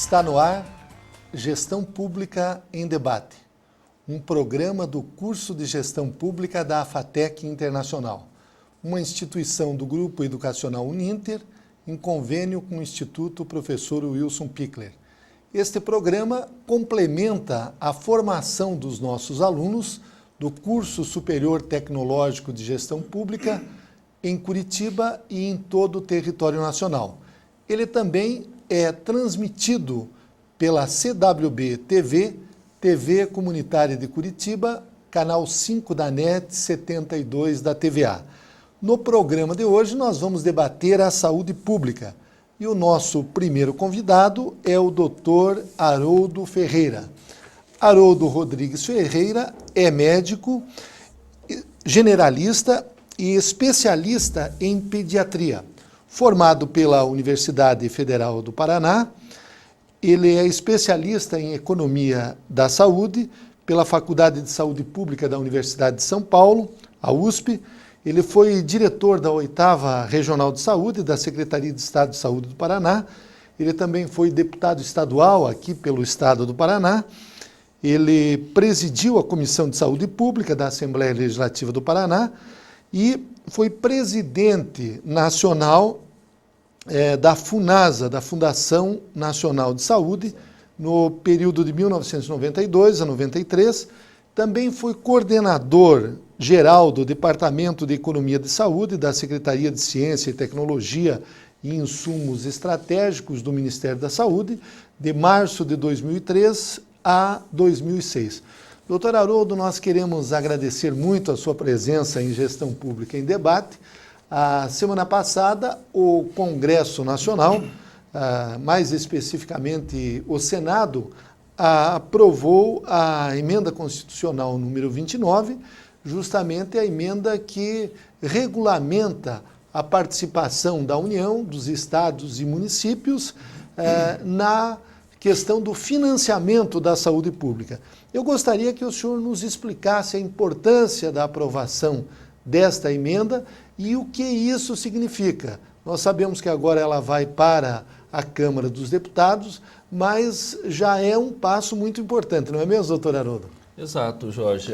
Está no ar Gestão Pública em Debate, um programa do curso de Gestão Pública da AFATEC Internacional, uma instituição do Grupo Educacional Uninter, em convênio com o Instituto Professor Wilson Pickler. Este programa complementa a formação dos nossos alunos do Curso Superior Tecnológico de Gestão Pública em Curitiba e em todo o território nacional. Ele também é transmitido pela CWB TV, TV Comunitária de Curitiba, canal 5 da NET, 72 da TVA. No programa de hoje nós vamos debater a saúde pública e o nosso primeiro convidado é o Dr. Haroldo Ferreira. Haroldo Rodrigues Ferreira é médico, generalista e especialista em pediatria. Formado pela Universidade Federal do Paraná, ele é especialista em economia da saúde pela Faculdade de Saúde Pública da Universidade de São Paulo, a USP. Ele foi diretor da 8ª Regional de Saúde da Secretaria de Estado de Saúde do Paraná. Ele também foi deputado estadual aqui pelo Estado do Paraná. Ele presidiu a Comissão de Saúde Pública da Assembleia Legislativa do Paraná e foi presidente nacional da FUNASA, da Fundação Nacional de Saúde, no período de 1992 a 93. Também foi coordenador geral do Departamento de Economia de Saúde da Secretaria de Ciência e Tecnologia e Insumos Estratégicos do Ministério da Saúde, de março de 2003 a 2006. Doutor Haroldo, nós queremos agradecer muito a sua presença em Gestão Pública em Debate. A semana passada, o Congresso Nacional, mais especificamente o Senado, aprovou a emenda constitucional número 29, justamente a emenda que regulamenta a participação da União, dos estados e municípios na questão do financiamento da saúde pública. Eu gostaria que o senhor nos explicasse a importância da aprovação desta emenda e o que isso significa. Nós sabemos que agora ela vai para a Câmara dos Deputados, mas já é um passo muito importante, não é mesmo, doutor Haroldo? Exato, Jorge.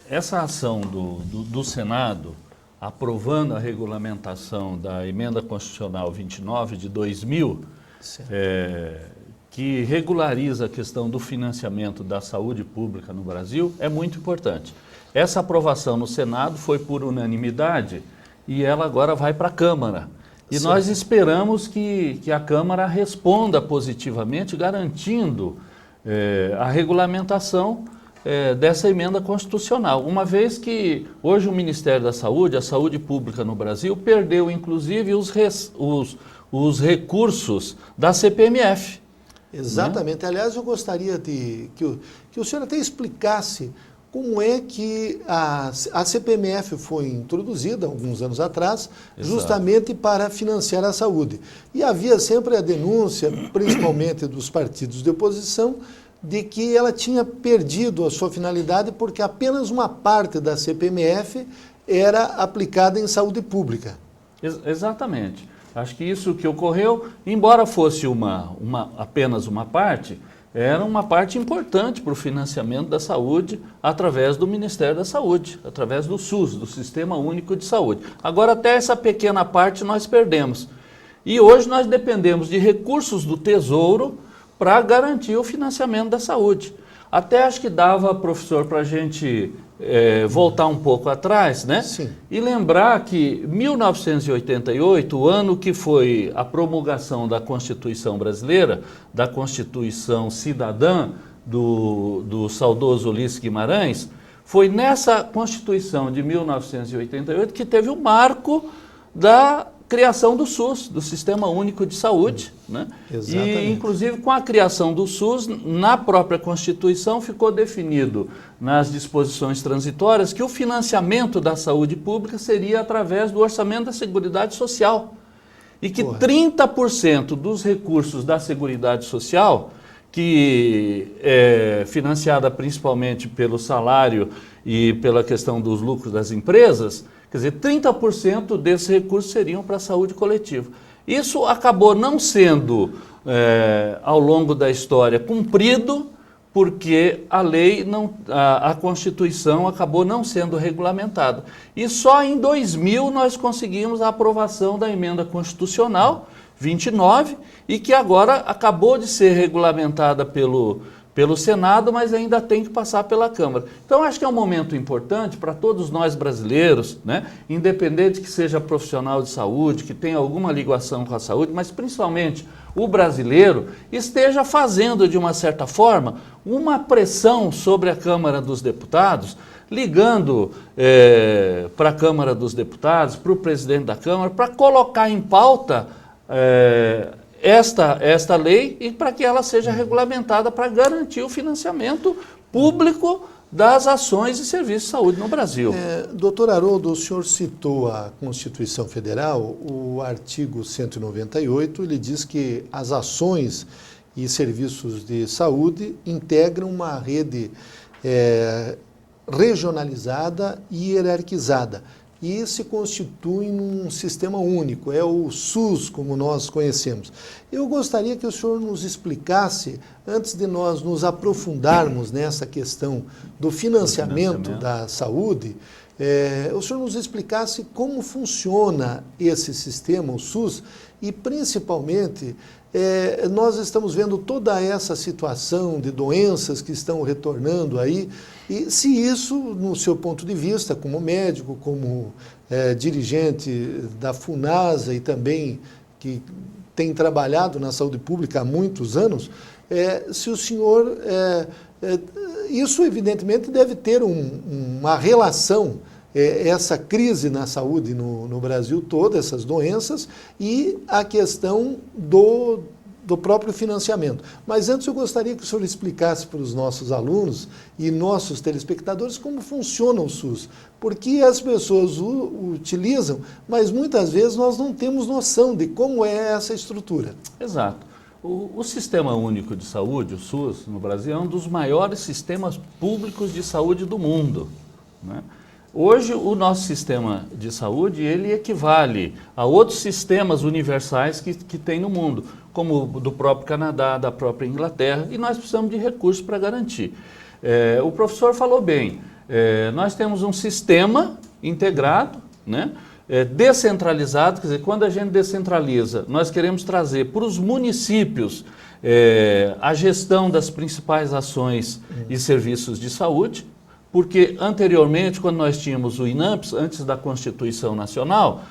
Essa ação do Senado, aprovando a regulamentação da Emenda Constitucional 29 de 2000, que regulariza a questão do financiamento da saúde pública no Brasil, é muito importante. Essa aprovação no Senado foi por unanimidade e ela agora vai para a Câmara. E nós esperamos que a Câmara responda positivamente, garantindo a regulamentação dessa emenda constitucional, uma vez que hoje o Ministério da Saúde, a saúde pública no Brasil, perdeu inclusive os recursos da CPMF. Exatamente. Né? Aliás, eu gostaria que o senhor até explicasse como é que a CPMF foi introduzida alguns anos atrás, justamente para financiar a saúde. E havia sempre a denúncia, principalmente dos partidos de oposição, de que ela tinha perdido a sua finalidade porque apenas uma parte da CPMF era aplicada em saúde pública. Exatamente. Acho que isso que ocorreu, embora fosse apenas uma parte, era uma parte importante para o financiamento da saúde através do Ministério da Saúde, através do SUS, do Sistema Único de Saúde. Agora até essa pequena parte nós perdemos. E hoje nós dependemos de recursos do Tesouro para garantir o financiamento da saúde. Até acho que dava, professor, para a gente voltar um pouco atrás, né? Sim. E lembrar que 1988, o ano que foi a promulgação da Constituição Brasileira, da Constituição Cidadã, do saudoso Ulisses Guimarães, foi nessa Constituição de 1988 que teve o marco da criação do SUS, do Sistema Único de Saúde, né? Exatamente. E, inclusive, com a criação do SUS, na própria Constituição ficou definido nas disposições transitórias que o financiamento da saúde pública seria através do orçamento da Seguridade Social. E que 30% dos recursos da Seguridade Social, que é financiada principalmente pelo salário e pela questão dos lucros das empresas, quer dizer, 30% desses recursos seriam para a saúde coletiva. Isso acabou não sendo, ao longo da história, cumprido, porque a lei, a Constituição acabou não sendo regulamentada. E só em 2000 nós conseguimos a aprovação da emenda constitucional 29, e que agora acabou de ser regulamentada pelo Senado, mas ainda tem que passar pela Câmara. Então, acho que é um momento importante para todos nós brasileiros, né? Independente que seja profissional de saúde, que tenha alguma ligação com a saúde, mas principalmente o brasileiro, esteja fazendo, de uma certa forma, uma pressão sobre a Câmara dos Deputados, ligando para a Câmara dos Deputados, para o presidente da Câmara, para colocar em pauta esta lei e para que ela seja regulamentada para garantir o financiamento público das ações e serviços de saúde no Brasil. Doutor Haroldo, o senhor citou a Constituição Federal, o artigo 198, ele diz que as ações e serviços de saúde integram uma rede regionalizada e hierarquizada, e se constitui num sistema único, é o SUS, como nós conhecemos. Eu gostaria que o senhor nos explicasse, antes de nós nos aprofundarmos nessa questão do financiamento da saúde, o senhor nos explicasse como funciona esse sistema, o SUS, e principalmente nós estamos vendo toda essa situação de doenças que estão retornando aí, e se isso, no seu ponto de vista, como médico, como dirigente da FUNASA e também que tem trabalhado na saúde pública há muitos anos, se o senhor... isso, evidentemente, deve ter uma relação, essa crise na saúde no Brasil todo, essas doenças, e a questão do próprio financiamento. Mas antes eu gostaria que o senhor explicasse para os nossos alunos e nossos telespectadores como funciona o SUS, porque as pessoas o utilizam, mas muitas vezes nós não temos noção de como é essa estrutura. Exato. O Sistema Único de Saúde, o SUS, no Brasil, é um dos maiores sistemas públicos de saúde do mundo, né? Hoje, o nosso sistema de saúde, ele equivale a outros sistemas universais que tem no mundo, como o do próprio Canadá, da própria Inglaterra, e nós precisamos de recursos para garantir. O professor falou bem, nós temos um sistema integrado, né, descentralizado, quer dizer, quando a gente descentraliza, nós queremos trazer para os municípios a gestão das principais ações e serviços de saúde, porque anteriormente, quando nós tínhamos o INAMPS, antes da Constituição Nacional,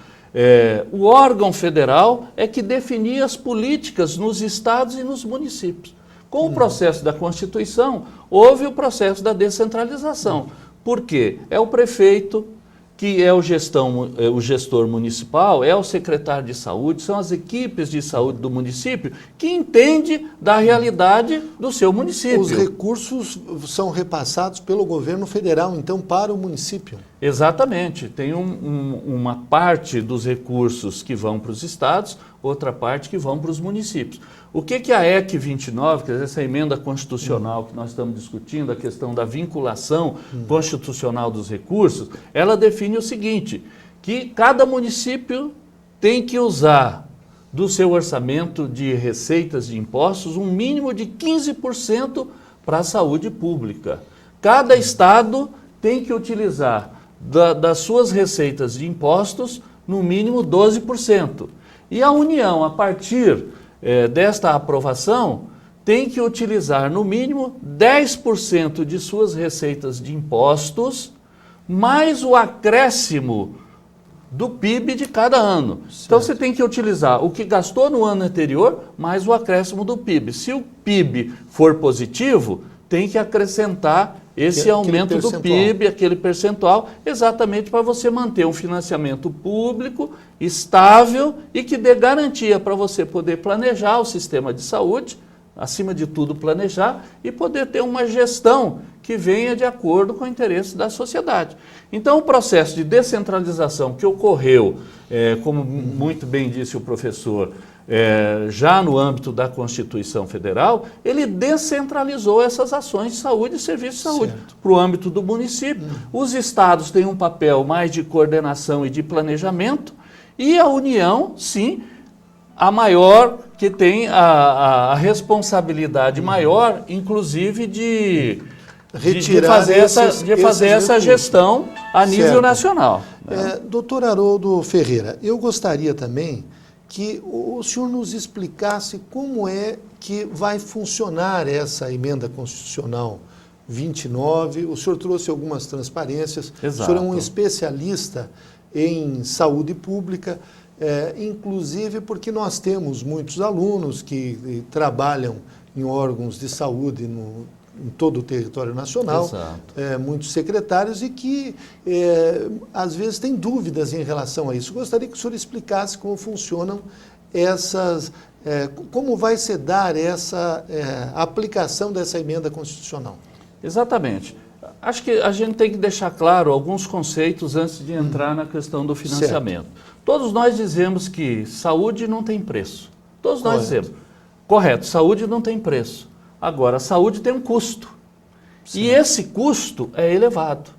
o órgão federal é que definia as políticas nos estados e nos municípios. Com o processo da Constituição, houve o processo da descentralização. Por quê? É o prefeito que é o gestor municipal, é o secretário de saúde, são as equipes de saúde do município que entende da realidade do seu município. Os recursos são repassados pelo governo federal, então, para o município. Exatamente. Tem uma parte dos recursos que vão para os estados, outra parte que vão para os municípios. O que a EC 29, quer dizer, essa emenda constitucional que nós estamos discutindo, a questão da vinculação constitucional dos recursos, ela define o seguinte, que cada município tem que usar do seu orçamento de receitas de impostos um mínimo de 15% para a saúde pública. Cada estado tem que utilizar das suas receitas de impostos no mínimo 12%. E a União, a partir desta aprovação, tem que utilizar no mínimo 10% de suas receitas de impostos, mais o acréscimo do PIB de cada ano. Certo. Então você tem que utilizar o que gastou no ano anterior, mais o acréscimo do PIB. Se o PIB for positivo, tem que acrescentar esse aumento do PIB, aquele percentual, exatamente para você manter um financiamento público estável e que dê garantia para você poder planejar o sistema de saúde, acima de tudo planejar, e poder ter uma gestão que venha de acordo com o interesse da sociedade. Então o processo de descentralização que ocorreu, como muito bem disse o professor, já no âmbito da Constituição Federal, ele descentralizou essas ações de saúde e serviços de saúde para o âmbito do município. Os estados têm um papel mais de coordenação e de planejamento, e a União, sim, a maior, que tem a responsabilidade maior, inclusive de fazer essa gestão a nível nacional. Né? Doutor Haroldo Ferreira, eu gostaria também que o senhor nos explicasse como é que vai funcionar essa emenda constitucional 29. O senhor trouxe algumas transparências. Exato. O senhor é um especialista em saúde pública, inclusive porque nós temos muitos alunos que trabalham em órgãos de saúde em todo o território nacional, muitos secretários e que às vezes têm dúvidas em relação a isso. Gostaria que o senhor explicasse como funcionam essas, como vai se dar essa aplicação dessa emenda constitucional. Exatamente. Acho que a gente tem que deixar claro alguns conceitos antes de entrar na questão do financiamento. Certo. Todos nós dizemos que saúde não tem preço. Todos nós dizemos. Correto, saúde não tem preço. Agora, a saúde tem um custo. Sim. E esse custo é elevado.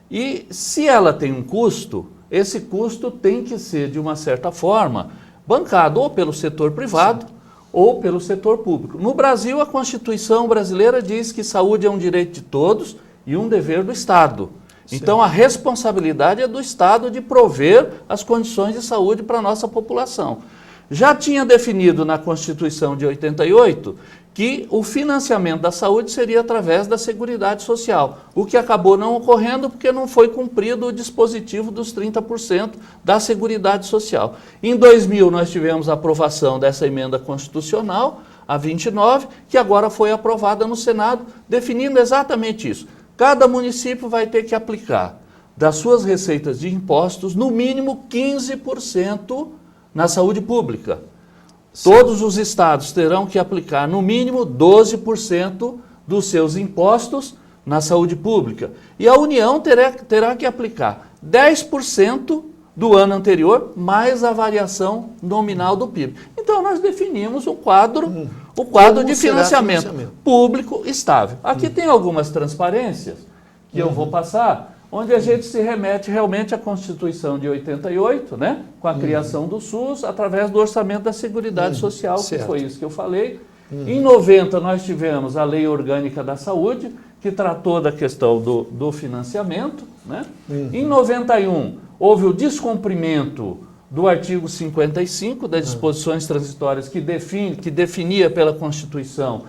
E se ela tem um custo, esse custo tem que ser, de uma certa forma, bancado ou pelo setor privado, sim, ou pelo setor público. No Brasil, a Constituição brasileira diz que saúde é um direito de todos e um dever do Estado. Sim. Então, a responsabilidade é do Estado de prover as condições de saúde para a nossa população. Já tinha definido na Constituição de 88 que o financiamento da saúde seria através da Seguridade Social, o que acabou não ocorrendo porque não foi cumprido o dispositivo dos 30% da Seguridade Social. Em 2000, nós tivemos a aprovação dessa emenda constitucional, a 29, que agora foi aprovada no Senado, definindo exatamente isso. Cada município vai ter que aplicar das suas receitas de impostos, no mínimo 15% na saúde pública. Sim. Todos os estados terão que aplicar no mínimo 12% dos seus impostos na saúde pública. E a União terá que aplicar 10% do ano anterior, mais a variação nominal do PIB. Então nós definimos o quadro de financiamento público estável. Aqui tem algumas transparências que eu vou passar, onde a gente se remete realmente à Constituição de 88, né, com a criação do SUS, através do orçamento da Seguridade Social, que foi isso que eu falei. Em 90, nós tivemos a Lei Orgânica da Saúde, que tratou da questão do financiamento. Né? Em 91, houve o descumprimento do artigo 55 das disposições transitórias que definia pela Constituição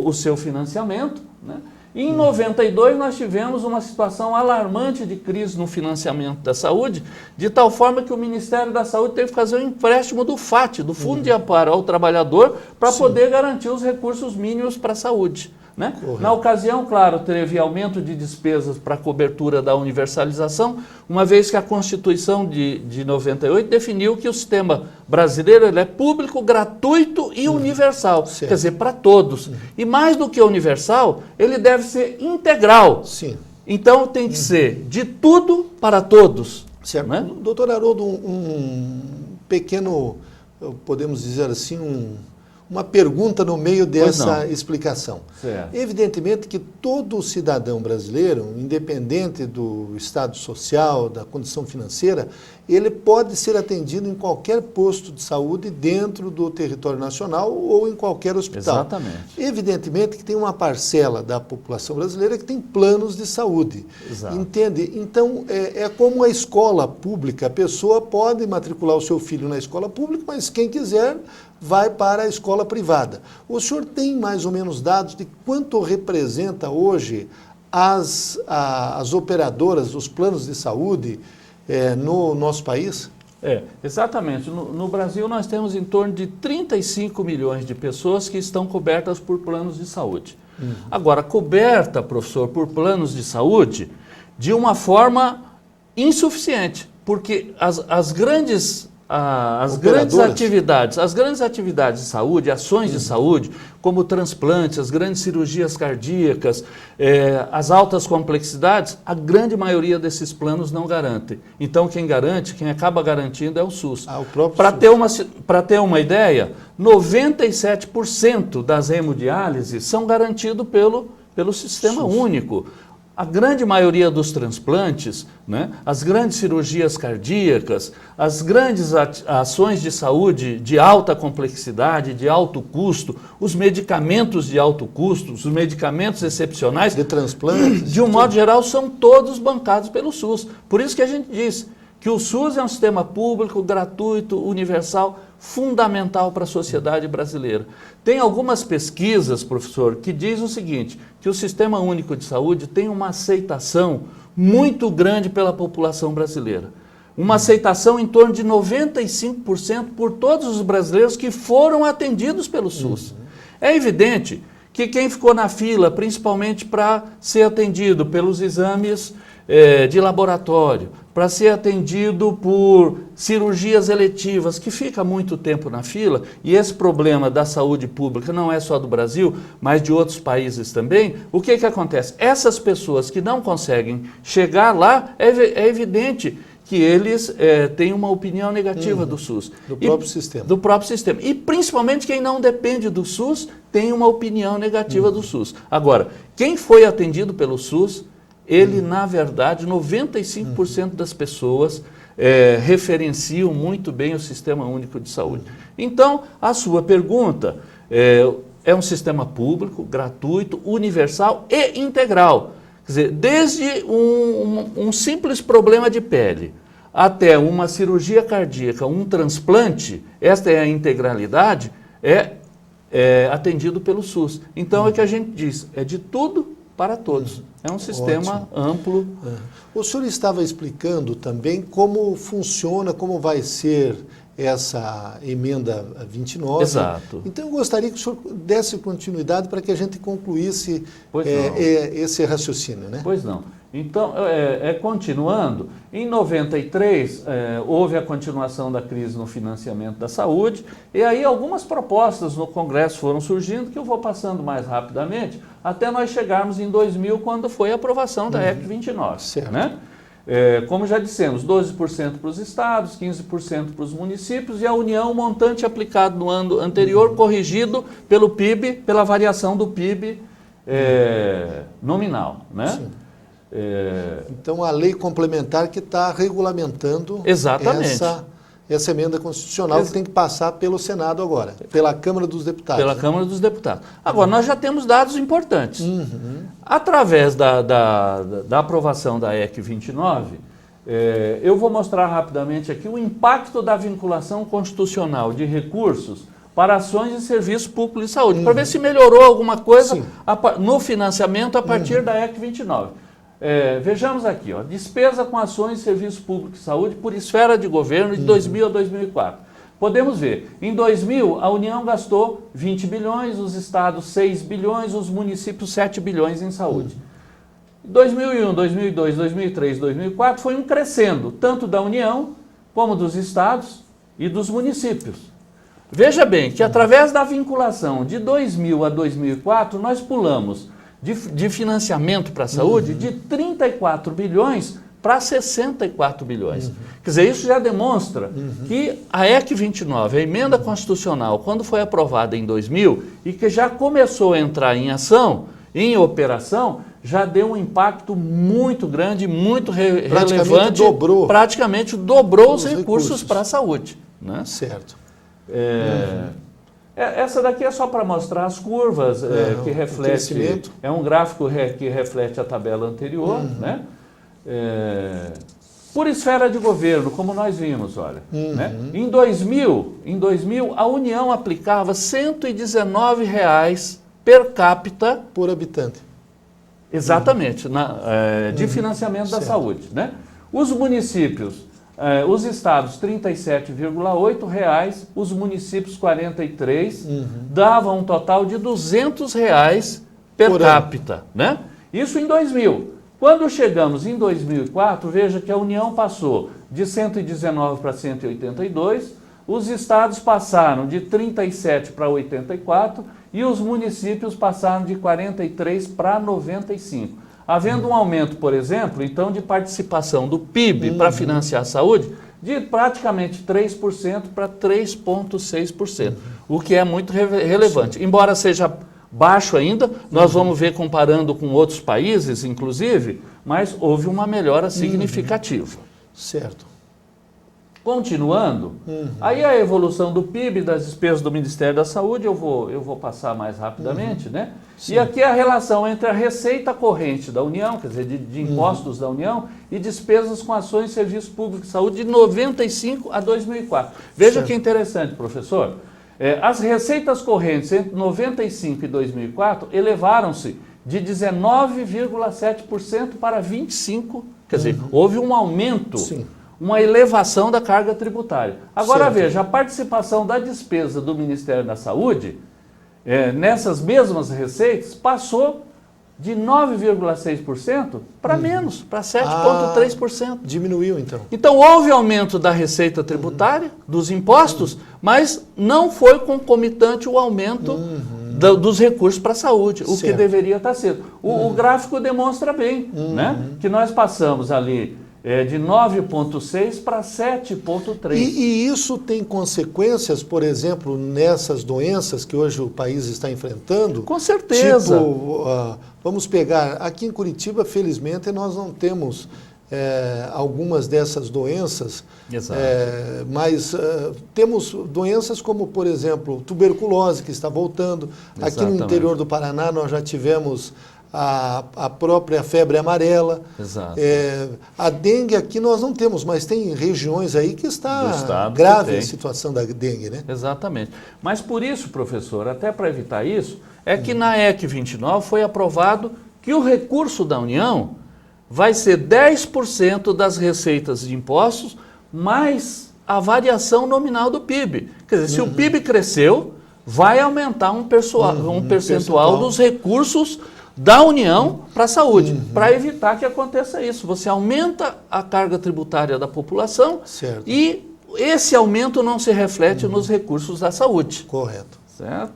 o seu financiamento. Né? Em 92, nós tivemos uma situação alarmante de crise no financiamento da saúde, de tal forma que o Ministério da Saúde teve que fazer um empréstimo do FAT, do Fundo de Amparo ao Trabalhador, para poder garantir os recursos mínimos para a saúde. Né? Na ocasião, claro, teve aumento de despesas para a cobertura da universalização, uma vez que a Constituição de 98 definiu que o sistema brasileiro ele é público, gratuito e universal, quer dizer, para todos. E mais do que universal, ele deve ser integral. Sim. Então tem que ser de tudo para todos. Certo. Né? Doutor Haroldo, um pequeno, podemos dizer assim, uma pergunta no meio dessa explicação. Certo. Evidentemente que todo cidadão brasileiro, independente do estado social, da condição financeira, ele pode ser atendido em qualquer posto de saúde dentro do território nacional ou em qualquer hospital. Exatamente. Evidentemente que tem uma parcela da população brasileira que tem planos de saúde. Exato. Entende? Então, é como a escola pública. A pessoa pode matricular o seu filho na escola pública, mas quem quiser vai para a escola privada. O senhor tem mais ou menos dados de quanto representa hoje as operadoras dos planos de saúde no nosso país? Exatamente. No Brasil nós temos em torno de 35 milhões de pessoas que estão cobertas por planos de saúde. Agora, coberta, professor, por planos de saúde de uma forma insuficiente, porque as grandes atividades de saúde, ações de saúde, como transplantes, as grandes cirurgias cardíacas, as altas complexidades, a grande maioria desses planos não garante. Então, quem acaba garantindo é o SUS. Para ter uma ideia, 97% das hemodiálises são garantidos pelo Sistema Único. a grande maioria dos transplantes, né, as grandes cirurgias cardíacas, as grandes ações de saúde de alta complexidade, de alto custo, os medicamentos de alto custo, os medicamentos excepcionais, de transplantes, de um modo geral, são todos bancados pelo SUS. Por isso que a gente diz que o SUS é um sistema público, gratuito, universal, fundamental para a sociedade brasileira. Tem algumas pesquisas, professor, que diz o seguinte, que o Sistema Único de Saúde tem uma aceitação muito grande pela população brasileira. Uma aceitação em torno de 95% por todos os brasileiros que foram atendidos pelo SUS. É evidente que quem ficou na fila, principalmente para ser atendido pelos exames de laboratório, para ser atendido por cirurgias eletivas, que fica muito tempo na fila, e esse problema da saúde pública não é só do Brasil, mas de outros países também, o que acontece? Essas pessoas que não conseguem chegar lá, é evidente que eles têm uma opinião negativa do SUS. Do próprio sistema. Do próprio sistema. E principalmente quem não depende do SUS tem uma opinião negativa do SUS. Agora, quem foi atendido pelo SUS, ele, na verdade, 95% das pessoas referenciam muito bem o Sistema Único de Saúde. Então, a sua pergunta é um sistema público, gratuito, universal e integral. Quer dizer, desde um simples problema de pele até uma cirurgia cardíaca, um transplante, esta é a integralidade, é atendido pelo SUS. Então, é o que a gente diz, é de tudo para todos. É um sistema amplo. O senhor estava explicando também como funciona, como vai ser essa emenda 29. Exato. Então, eu gostaria que o senhor desse continuidade para que a gente concluísse esse raciocínio, né? Pois não. Então, continuando, em 93 houve a continuação da crise no financiamento da saúde, e aí algumas propostas no Congresso foram surgindo, que eu vou passando mais rapidamente, até nós chegarmos em 2000, quando foi a aprovação da EC 29. Certo. Né? Como já dissemos, 12% para os estados, 15% para os municípios, e a União, montante aplicado no ano anterior, corrigido pelo PIB, pela variação do PIB nominal. Né? Sim. Então, a lei complementar que está regulamentando essa emenda constitucional que tem que passar pelo Senado agora, pela Câmara dos Deputados. Pela Câmara dos Deputados. Agora, nós já temos dados importantes. Através da aprovação da EC 29, eu vou mostrar rapidamente aqui o impacto da vinculação constitucional de recursos para ações de serviço público de saúde, para ver se melhorou alguma coisa no financiamento a partir da EC 29. Vejamos aqui, despesa com ações de serviço público de saúde por esfera de governo de 2000 a 2004. Podemos ver, em 2000 a União gastou 20 bilhões, os estados 6 bilhões, os municípios 7 bilhões em saúde. 2001, 2002, 2003, 2004 foi um crescendo, tanto da União como dos estados e dos municípios. Veja bem que através da vinculação de 2000 a 2004 nós pulamos de financiamento para a saúde de 34 bilhões para 64 bilhões. Quer dizer, isso já demonstra que a EC 29, a emenda constitucional, quando foi aprovada em 2000 e que já começou a entrar em ação, em operação, já deu um impacto muito grande, muito relevante. Praticamente dobrou os recursos para a saúde. Né? Certo. Essa daqui é só para mostrar as curvas que reflete, é um gráfico que reflete a tabela anterior, né? Por esfera de governo, como nós vimos, olha. Né? Em 2000, a União aplicava R$ 119 per capita por habitante. Exatamente, de financiamento da saúde. Né? Os municípios, os estados R$ 37,8, os municípios R$ 43, davam um total de R$ 200 per capita. Né? Isso em 2000. Quando chegamos em 2004, veja que a União passou de 119 para 182, os estados passaram de 37 para 84 e os municípios passaram de 43 para 95. Havendo um aumento, por exemplo, então, de participação do PIB para financiar a saúde de praticamente 3% para 3,6%, o que é muito relevante. Embora seja baixo ainda, nós vamos ver comparando com outros países, inclusive, mas houve uma melhora significativa. Certo. Continuando, aí a evolução do PIB, das despesas do Ministério da Saúde, eu vou passar mais rapidamente, né? Sim. E aqui a relação entre a receita corrente da União, quer dizer, de impostos da União, e despesas com ações e serviços públicos de saúde de 95 a 2004. Veja Certo. que interessante, professor. As receitas correntes entre 95 e 2004 elevaram-se de 19,7% para 25%, quer dizer, houve um aumento. Sim. Uma elevação da carga tributária. Agora Certo. veja, a participação da despesa do Ministério da Saúde nessas mesmas receitas passou de 9,6% para menos, para 7,3%. Diminuiu, então. Então houve aumento da receita tributária, dos impostos, mas não foi concomitante o aumento dos recursos para a saúde, o que Certo. deveria estar sendo. O gráfico demonstra bem, né, que nós passamos ali de 9,6 para 7,3. E isso tem consequências, por exemplo, nessas doenças que hoje o país está enfrentando? Com certeza. Tipo, vamos pegar, aqui em Curitiba, felizmente, nós não temos algumas dessas doenças, Exato. mas temos doenças como, por exemplo, tuberculose, que está voltando. Aqui no Exatamente. interior do Paraná nós já tivemos a própria febre amarela. Exato. A dengue aqui nós não temos, mas tem regiões aí que Do está estado grave que a tem. situação da dengue, né? Exatamente. Mas por isso, professor, até para evitar isso, é que na EC 29 foi aprovado que o recurso da União vai ser 10% das receitas de impostos mais a variação nominal do PIB. Quer dizer, se o PIB cresceu, vai aumentar um percentual dos recursos da União para a saúde, para evitar que aconteça isso. Você aumenta a carga tributária da população Certo. e esse aumento não se reflete nos recursos da saúde. Correto. Certo?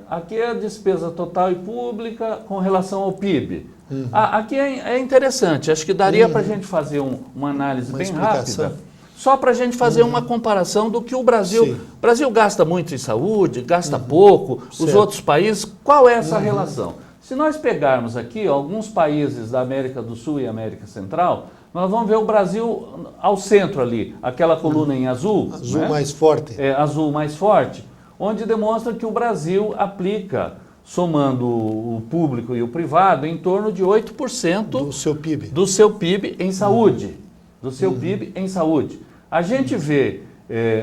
Aqui é a despesa total e pública com relação ao PIB. Aqui é interessante, acho que daria para a gente fazer uma análise Uma bem explicação. rápida, só para a gente fazer uma comparação do que o Brasil... Sim. O Brasil gasta muito em saúde, gasta pouco, os Certo. outros países, qual é essa relação? Se nós pegarmos aqui alguns países da América do Sul e América Central, nós vamos ver o Brasil ao centro ali, aquela coluna em azul. Azul né? mais forte. Azul mais forte, onde demonstra que o Brasil aplica, somando o público e o privado, em torno de 8% Do seu PIB. do seu PIB em saúde. Do seu PIB em saúde. A gente vê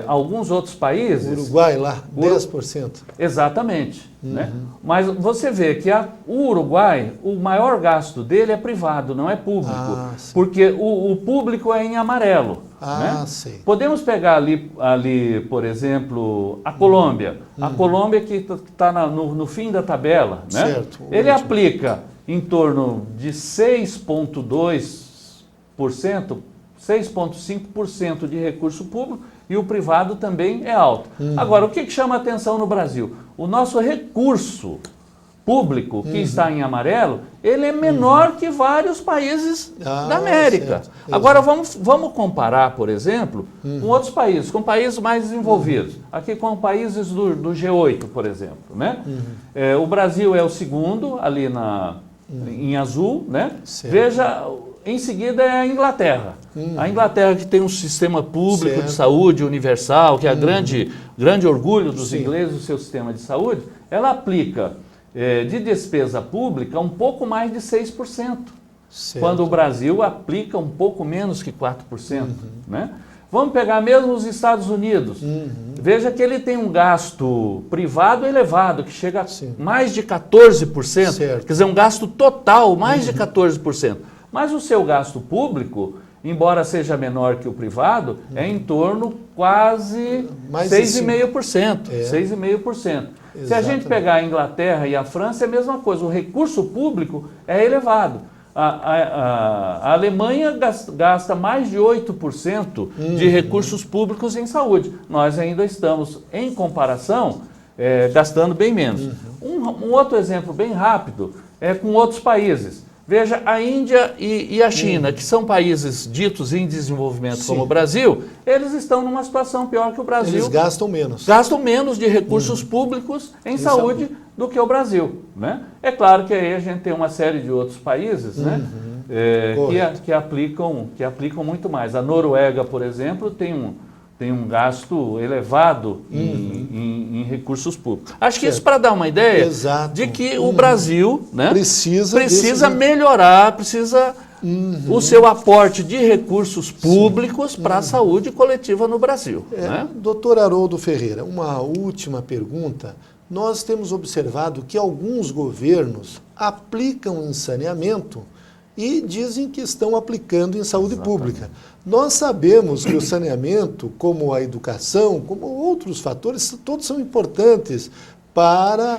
alguns outros países... Uruguai lá, 10%. Exatamente. Né? Mas você vê que o Uruguai, o maior gasto dele é privado, não é público. Sim. Porque o público é em amarelo. Né? Sim. Podemos pegar ali, por exemplo, a Colômbia. A Colômbia que está no fim da tabela. Né? Certo, o Ele último. aplica em torno de 6,2%, 6,5% de recurso público e o privado também é alto. Agora, o que chama a atenção no Brasil? O nosso recurso público, que está em amarelo, ele é menor que vários países da América. Certo. Agora, vamos comparar, por exemplo, com outros países, com países mais desenvolvidos. Aqui com países do G8, por exemplo. Né? O Brasil é o segundo, ali em azul. Né? Certo. Veja... Em seguida é a Inglaterra. A Inglaterra que tem um sistema público Certo. de saúde universal, que é grande orgulho dos Sim. ingleses, o seu sistema de saúde, ela aplica de despesa pública um pouco mais de 6%, Certo. quando o Brasil aplica um pouco menos que 4%. Né? Vamos pegar mesmo os Estados Unidos. Veja que ele tem um gasto privado elevado, que chega a mais de 14%. Certo. Quer dizer, um gasto total mais de 14%. Mas o seu gasto público, embora seja menor que o privado, é em torno quase Mais de 6,5%. 6,5%. Se a Exatamente. gente pegar a Inglaterra e a França, é a mesma coisa. O recurso público é elevado. A Alemanha gasta mais de 8% de recursos públicos em saúde. Nós ainda estamos, em comparação, gastando bem menos. Um outro exemplo bem rápido é com outros países. Veja, a Índia e a China, que são países ditos em desenvolvimento como o Brasil, eles estão numa situação pior que o Brasil. Eles gastam menos. Gastam menos de recursos públicos em saúde do que o Brasil, né? É claro que aí a gente tem uma série de outros países, né? Que aplicam muito mais. A Noruega, por exemplo, tem um gasto elevado em recursos públicos. Acho que isso para dar uma ideia de que o Brasil, né, precisa melhorar, o seu aporte de recursos públicos para a saúde coletiva no Brasil. Né? Doutor Haroldo Ferreira, uma última pergunta. Nós temos observado que alguns governos aplicam em saneamento e dizem que estão aplicando em saúde pública. Nós sabemos que o saneamento, como a educação, como outros fatores, todos são importantes para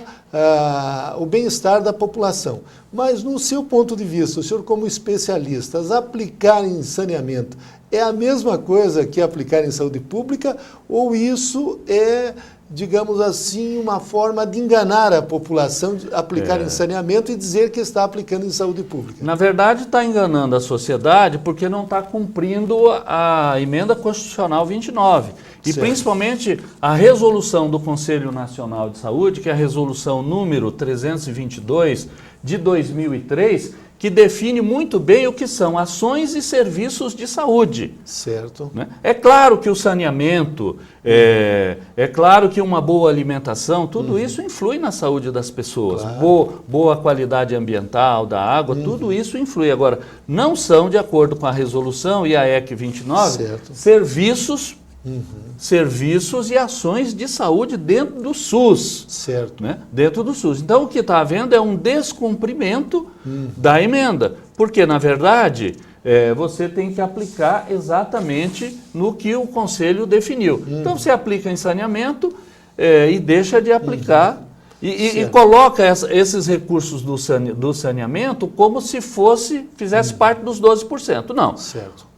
o bem-estar da população. Mas, no seu ponto de vista, o senhor como especialista, aplicar em saneamento é a mesma coisa que aplicar em saúde pública ou isso é, digamos assim, uma forma de enganar a população, de aplicar em saneamento e dizer que está aplicando em saúde pública? Na verdade, está enganando a sociedade porque não está cumprindo a emenda constitucional 29. E principalmente a resolução do Conselho Nacional de Saúde, que é a resolução número 322 de 2003, que define muito bem o que são ações e serviços de saúde. Certo. Né? É claro que o saneamento, é claro que uma boa alimentação, tudo isso influi na saúde das pessoas. Claro. Boa qualidade ambiental da água, tudo isso influi. Agora, não são, de acordo com a resolução e a EC 29, serviços e ações de saúde dentro do SUS. Certo. Né? Dentro do SUS. Então, o que está havendo é um descumprimento da emenda, porque, na verdade, você tem que aplicar exatamente no que o Conselho definiu. Então, você aplica em saneamento e deixa de aplicar e coloca esses recursos do saneamento como se fizesse parte dos 12%. Não. Certo.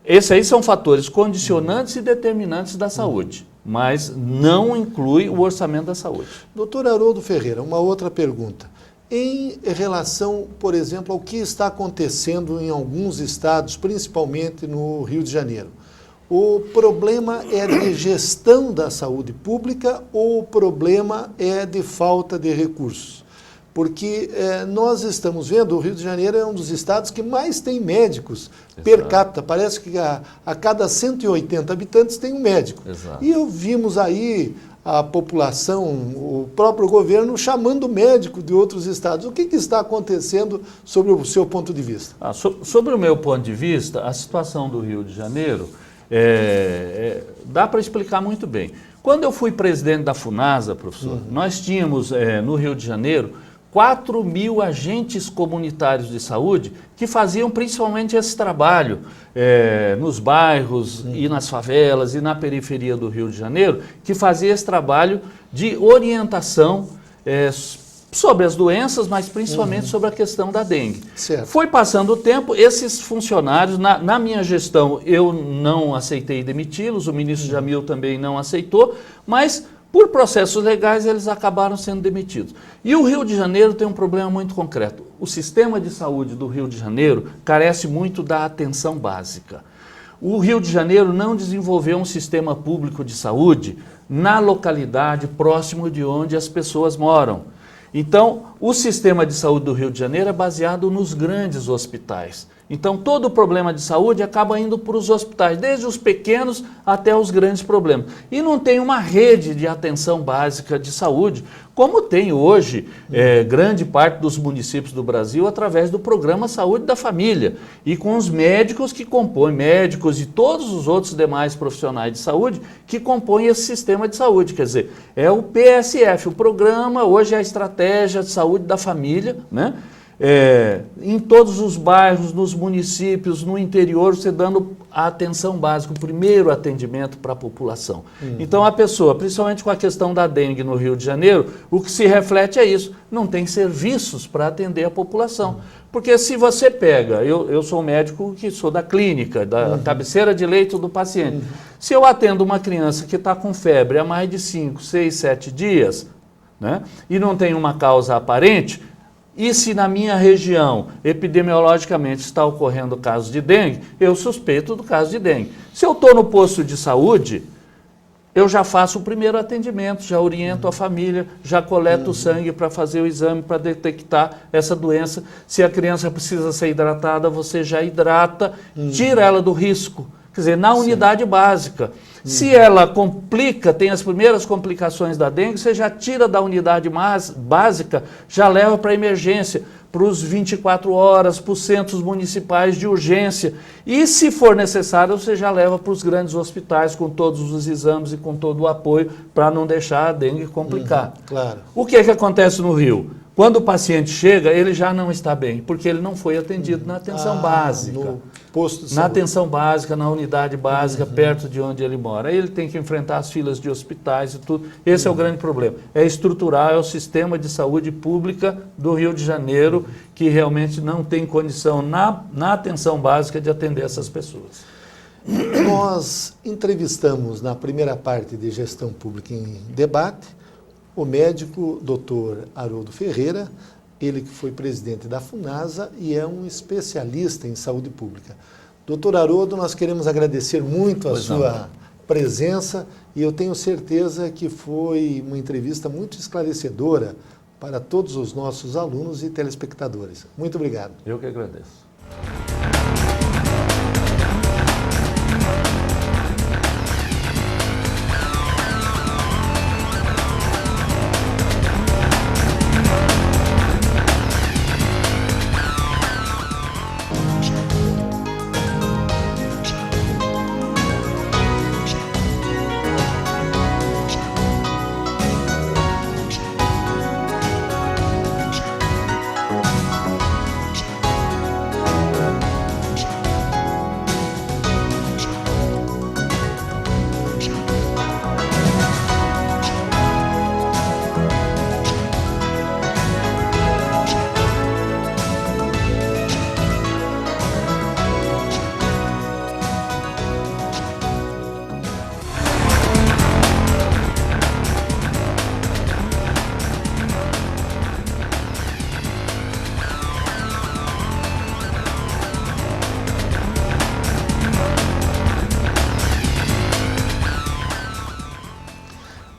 Esses aí são fatores condicionantes e determinantes da saúde, mas não inclui o orçamento da saúde. Doutor Haroldo Ferreira, uma outra pergunta. Em relação, por exemplo, ao que está acontecendo em alguns estados, principalmente no Rio de Janeiro, o problema é de gestão da saúde pública ou o problema é de falta de recursos? Porque nós estamos vendo, o Rio de Janeiro é um dos estados que mais tem médicos per capita. Parece que a cada 180 habitantes tem um médico. Exato. E vimos aí a população, o próprio governo, chamando médico de outros estados. O que está acontecendo sobre o seu ponto de vista? Sobre o meu ponto de vista, a situação do Rio de Janeiro dá para explicar muito bem. Quando eu fui presidente da FUNASA, professor, nós tínhamos no Rio de Janeiro 4.000 agentes comunitários de saúde que faziam principalmente esse trabalho nos bairros e nas favelas e na periferia do Rio de Janeiro, que fazia esse trabalho de orientação sobre as doenças, mas principalmente sobre a questão da dengue. Certo. Foi passando o tempo, esses funcionários, na minha gestão, eu não aceitei demiti-los, o ministro Jamil também não aceitou, mas por processos legais, eles acabaram sendo demitidos. E o Rio de Janeiro tem um problema muito concreto. O sistema de saúde do Rio de Janeiro carece muito da atenção básica. O Rio de Janeiro não desenvolveu um sistema público de saúde na localidade próximo de onde as pessoas moram. Então, o sistema de saúde do Rio de Janeiro é baseado nos grandes hospitais. Então, todo o problema de saúde acaba indo para os hospitais, desde os pequenos até os grandes problemas. E não tem uma rede de atenção básica de saúde, como tem hoje grande parte dos municípios do Brasil através do Programa Saúde da Família. E com os médicos que compõem, médicos e todos os outros demais profissionais de saúde que compõem esse sistema de saúde. Quer dizer, é o PSF, o programa, hoje é a Estratégia de Saúde da Família, né? Em todos os bairros, nos municípios, no interior, você dando a atenção básica, o primeiro atendimento para a população. Então a pessoa, principalmente com a questão da dengue no Rio de Janeiro, o que se reflete é isso, não tem serviços para atender a população. Porque se você pega, eu sou um médico que sou da clínica, da cabeceira de leito do paciente, se eu atendo uma criança que está com febre há mais de 5, 6, 7 dias, né, e não tem uma causa aparente, E se na minha região, epidemiologicamente, está ocorrendo casos de dengue, eu suspeito do caso de dengue. Se eu estou no posto de saúde, eu já faço o primeiro atendimento, já oriento a família, já coleto o sangue para fazer o exame, para detectar essa doença. Se a criança precisa ser hidratada, você já hidrata, tira ela do risco. Quer dizer, na unidade básica. Se ela complica, tem as primeiras complicações da dengue, você já tira da unidade básica, já leva para a emergência, para os 24 horas, para os centros municipais de urgência. E, se for necessário, você já leva para os grandes hospitais com todos os exames e com todo o apoio para não deixar a dengue complicar. Claro. O que acontece no Rio? Quando o paciente chega, ele já não está bem, porque ele não foi atendido na atenção básica. No posto de na saúde. atenção básica, na unidade básica, perto de onde ele mora. Aí ele tem que enfrentar as filas de hospitais e tudo. Esse é o grande problema. É estrutural, é o sistema de saúde pública do Rio de Janeiro que realmente não tem condição na atenção básica de atender essas pessoas. Nós entrevistamos na primeira parte de Gestão Pública em Debate o médico Dr. Haroldo Ferreira, ele que foi presidente da FUNASA e é um especialista em saúde pública. Dr. Haroldo, nós queremos agradecer muito a sua presença e eu tenho certeza que foi uma entrevista muito esclarecedora para todos os nossos alunos e telespectadores. Muito obrigado. Eu que agradeço.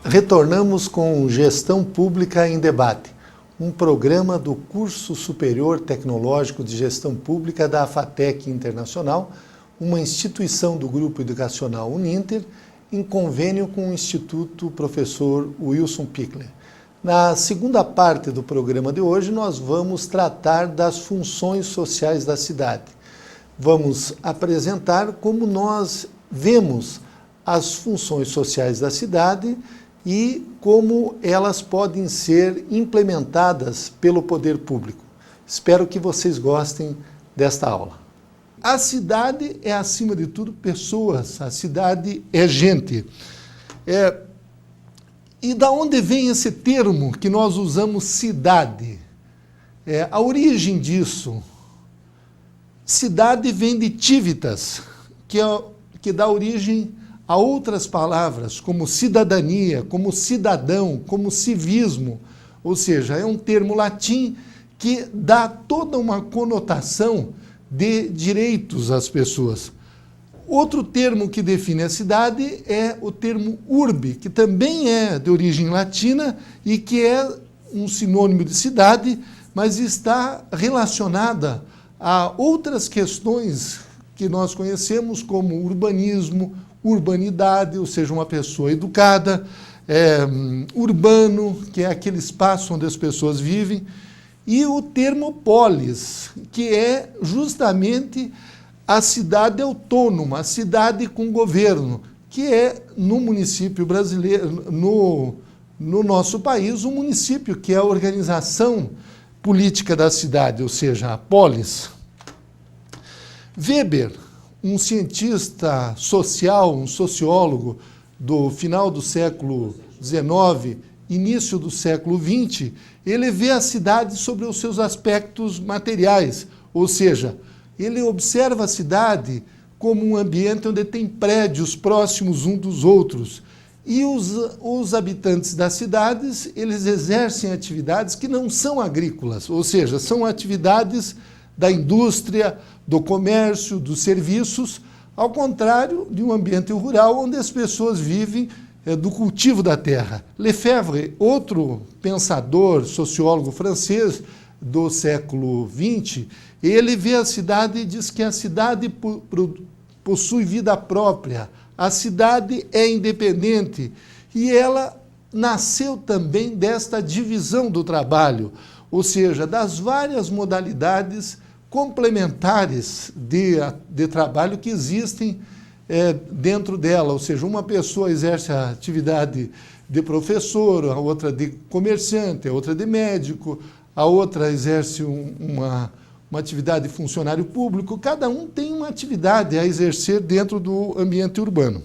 Retornamos com Gestão Pública em Debate, um programa do Curso Superior Tecnológico de Gestão Pública da FATEC Internacional, uma instituição do Grupo Educacional Uninter, em convênio com o Instituto Professor Wilson Pickler. Na segunda parte do programa de hoje, nós vamos tratar das funções sociais da cidade. Vamos apresentar como nós vemos as funções sociais da cidade e como elas podem ser implementadas pelo poder público. Espero que vocês gostem desta aula. A cidade é, acima de tudo, pessoas, a cidade é gente. E da onde vem esse termo que nós usamos, cidade? A origem disso, cidade vem de civitas, que dá origem a outras palavras, como cidadania, como cidadão, como civismo, ou seja, é um termo latim que dá toda uma conotação de direitos às pessoas. Outro termo que define a cidade é o termo urbe, que também é de origem latina e que é um sinônimo de cidade, mas está relacionada a outras questões que nós conhecemos como urbanismo, urbanidade, ou seja, uma pessoa educada, urbano, que é aquele espaço onde as pessoas vivem, e o termo polis, que é justamente a cidade autônoma, a cidade com governo, que é no município brasileiro, no nosso país, um município que é a organização política da cidade, ou seja, a polis. Weber, um cientista social, um sociólogo do final do século XIX, início do século XX, ele vê a cidade sobre os seus aspectos materiais, ou seja, ele observa a cidade como um ambiente onde tem prédios próximos uns dos outros. E os habitantes das cidades, eles exercem atividades que não são agrícolas, ou seja, são atividades da indústria, do comércio, dos serviços, ao contrário de um ambiente rural onde as pessoas vivem do cultivo da terra. Lefebvre, outro pensador, sociólogo francês do século XX, ele vê a cidade e diz que a cidade possui vida própria, a cidade é independente e ela nasceu também desta divisão do trabalho, ou seja, das várias modalidades complementares de trabalho que existem dentro dela, ou seja, uma pessoa exerce a atividade de professor, a outra de comerciante, a outra de médico, a outra exerce uma atividade de funcionário público, cada um tem uma atividade a exercer dentro do ambiente urbano.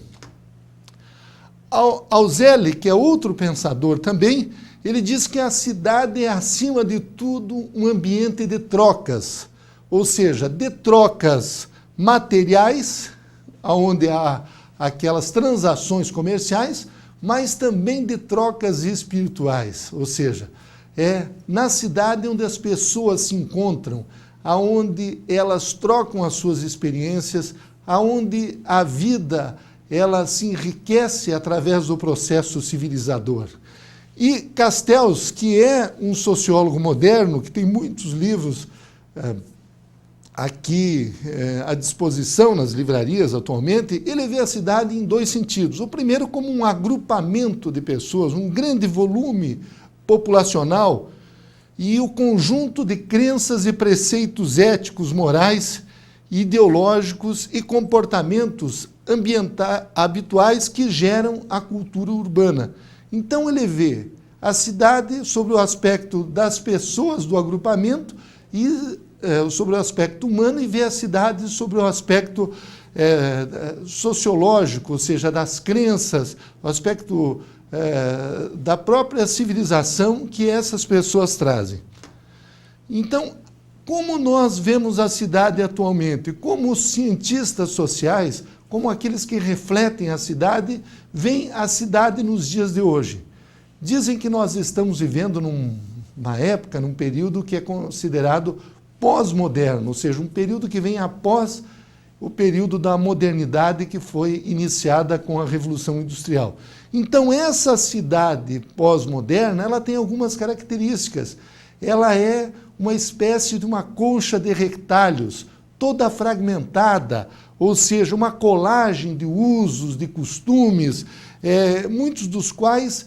Alzelle, que é outro pensador também, ele diz que a cidade é, acima de tudo, um ambiente de trocas, ou seja, de trocas materiais, onde há aquelas transações comerciais, mas também de trocas espirituais, ou seja, é na cidade onde as pessoas se encontram, aonde elas trocam as suas experiências, aonde a vida ela se enriquece através do processo civilizador. E Castells, que é um sociólogo moderno, que tem muitos livros aqui à disposição nas livrarias atualmente, ele vê a cidade em dois sentidos. O primeiro como um agrupamento de pessoas, um grande volume populacional e o conjunto de crenças e preceitos éticos, morais, ideológicos e comportamentos habituais que geram a cultura urbana. Então ele vê a cidade sobre o aspecto das pessoas do agrupamento e sobre o aspecto humano e vê a cidade sobre o aspecto sociológico, ou seja, das crenças, o aspecto da própria civilização que essas pessoas trazem. Então, como nós vemos a cidade atualmente? Como os cientistas sociais, como aqueles que refletem a cidade, veem a cidade nos dias de hoje? Dizem que nós estamos vivendo numa época, num período que é considerado pós-moderno, ou seja, um período que vem após o período da modernidade que foi iniciada com a Revolução Industrial. Então, essa cidade pós-moderna, ela tem algumas características. Ela é uma espécie de uma colcha de retalhos, toda fragmentada, ou seja, uma colagem de usos, de costumes, muitos dos quais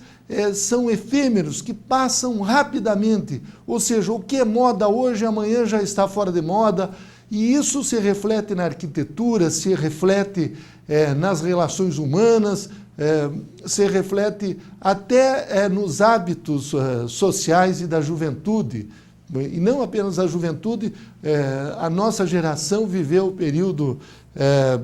são efêmeros, que passam rapidamente. Ou seja, o que é moda hoje, amanhã já está fora de moda, e isso se reflete na arquitetura, se reflete nas relações humanas, se reflete até nos hábitos sociais e da juventude. E não apenas a juventude, a nossa geração viveu o período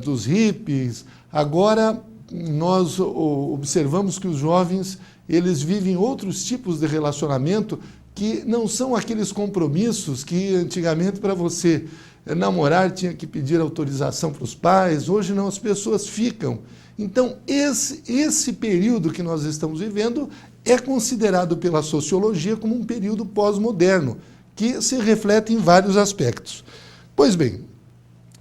dos hippies. Agora nós observamos que os jovens eles vivem outros tipos de relacionamento que não são aqueles compromissos que antigamente para você namorar tinha que pedir autorização para os pais. Hoje não, as pessoas ficam. Então esse período que nós estamos vivendo é considerado pela sociologia como um período pós-moderno, que se reflete em vários aspectos. Pois bem,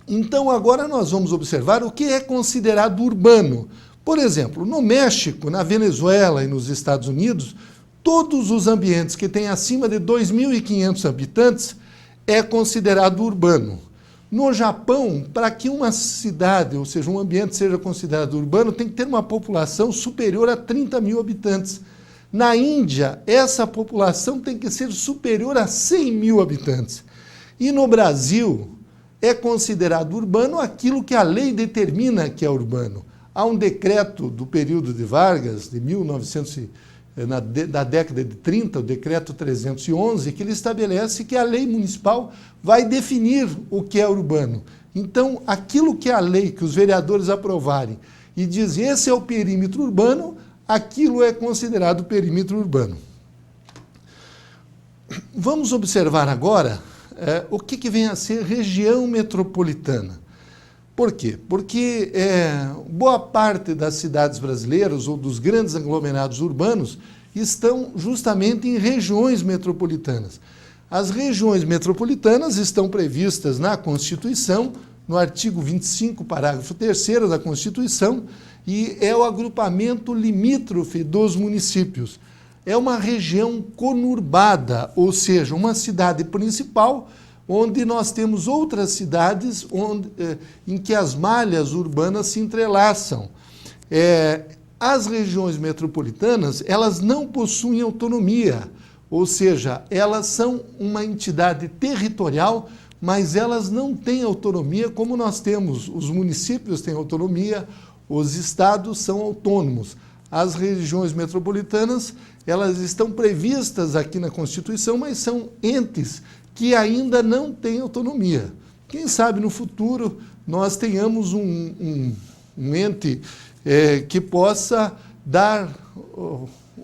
então agora nós vamos observar o que é considerado urbano. Por exemplo, no México, na Venezuela e nos Estados Unidos, todos os ambientes que têm acima de 2.500 habitantes é considerado urbano. No Japão, para que uma cidade, ou seja, um ambiente seja considerado urbano, tem que ter uma população superior a 30 mil habitantes. Na Índia, essa população tem que ser superior a 100 mil habitantes. E no Brasil, é considerado urbano aquilo que a lei determina que é urbano. Há um decreto do período de Vargas, de 1900, da década de 30, o decreto 311, que ele estabelece que a lei municipal vai definir o que é urbano. Então, aquilo que a lei, que os vereadores aprovarem e dizem esse é o perímetro urbano, aquilo é considerado perímetro urbano. Vamos observar agora o que vem a ser região metropolitana. Por quê? Porque boa parte das cidades brasileiras ou dos grandes aglomerados urbanos estão justamente em regiões metropolitanas. As regiões metropolitanas estão previstas na Constituição, no artigo 25, parágrafo 3º da Constituição, e é o agrupamento limítrofe dos municípios. É uma região conurbada, ou seja, uma cidade principal, onde nós temos outras cidades em que as malhas urbanas se entrelaçam. As regiões metropolitanas, elas não possuem autonomia, ou seja, elas são uma entidade territorial, mas elas não têm autonomia como nós temos. Os municípios têm autonomia, os estados são autônomos. As regiões metropolitanas, elas estão previstas aqui na Constituição, mas são entes que ainda não têm autonomia. Quem sabe no futuro nós tenhamos um ente que possa dar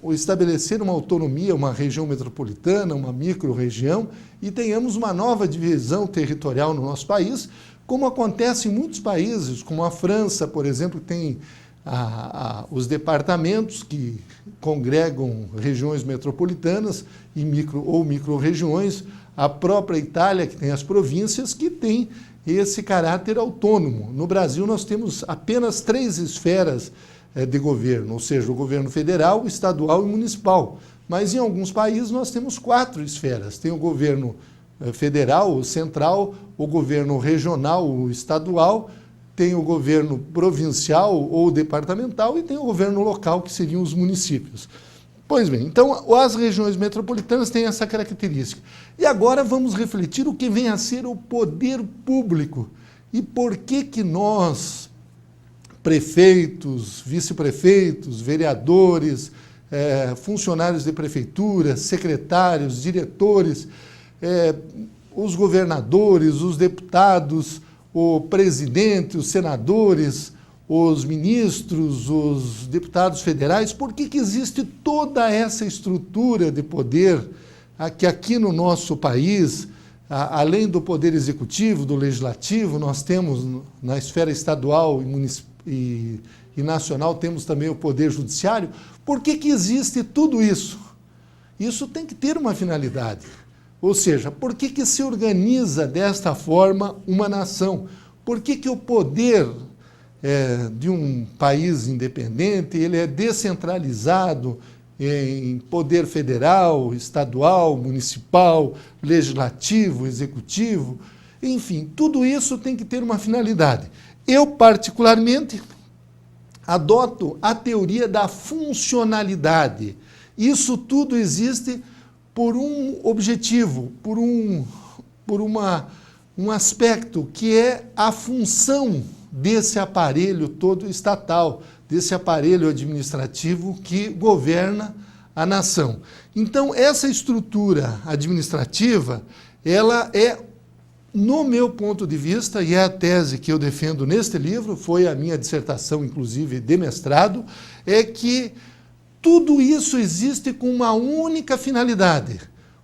ou estabelecer uma autonomia, uma região metropolitana, uma micro-região, e tenhamos uma nova divisão territorial no nosso país, como acontece em muitos países, como a França, por exemplo, tem os departamentos que congregam regiões metropolitanas e micro-regiões, a própria Itália, que tem as províncias, que tem esse caráter autônomo. No Brasil, nós temos apenas 3 esferas de governo, ou seja, o governo federal, estadual e municipal. Mas em alguns países nós temos 4 esferas. Tem o governo federal, o central, o governo regional, o estadual, tem o governo provincial ou departamental e tem o governo local, que seriam os municípios. Pois bem, então as regiões metropolitanas têm essa característica. E agora vamos refletir o que vem a ser o poder público e por que nós, prefeitos, vice-prefeitos, vereadores, funcionários de prefeitura, secretários, diretores, os governadores, os deputados, o presidente, os senadores, os ministros, os deputados federais, por que existe toda essa estrutura de poder que aqui no nosso país, além do poder executivo, do legislativo, nós temos na esfera estadual e nacional, temos também o poder judiciário. Por que existe tudo isso? Isso tem que ter uma finalidade. Ou seja, por que se organiza desta forma uma nação? Por que o poder de um país independente ele é descentralizado em poder federal, estadual, municipal, legislativo, executivo? Enfim, tudo isso tem que ter uma finalidade. Eu, particularmente, adoto a teoria da funcionalidade. Isso tudo existe por um objetivo, por um aspecto que é a função desse aparelho todo estatal, desse aparelho administrativo que governa a nação. Então, essa estrutura administrativa, ela é, no meu ponto de vista, e é a tese que eu defendo neste livro, foi a minha dissertação, inclusive, de mestrado, é que tudo isso existe com uma única finalidade.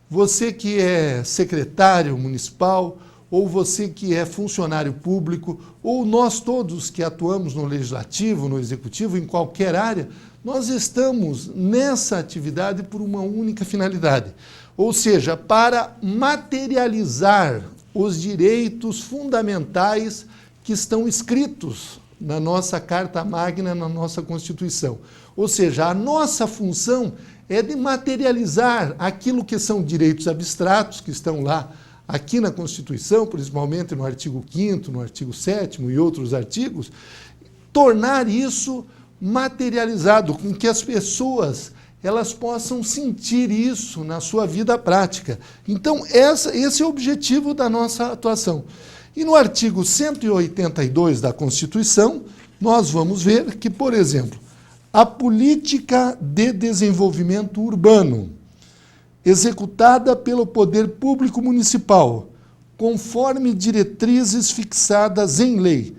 Você que é secretário municipal, ou você que é funcionário público, ou nós todos que atuamos no legislativo, no executivo, em qualquer área, nós estamos nessa atividade por uma única finalidade. Ou seja, para materializar os direitos fundamentais que estão escritos na nossa Carta Magna, na nossa Constituição. Ou seja, a nossa função é de materializar aquilo que são direitos abstratos, que estão lá aqui na Constituição, principalmente no artigo 5º, no artigo 7º e outros artigos, tornar isso materializado, com que as pessoas elas possam sentir isso na sua vida prática. Então, esse é o objetivo da nossa atuação. E no artigo 182 da Constituição, nós vamos ver que, por exemplo, a política de desenvolvimento urbano, executada pelo poder público municipal, conforme diretrizes fixadas em lei,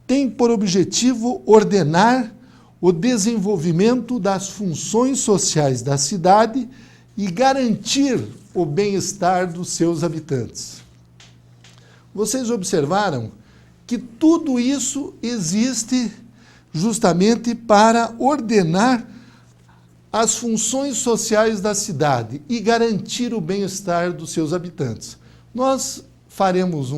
tem por objetivo ordenar o desenvolvimento das funções sociais da cidade e garantir o bem-estar dos seus habitantes. Vocês observaram que tudo isso existe justamente para ordenar as funções sociais da cidade e garantir o bem-estar dos seus habitantes. Nós faremos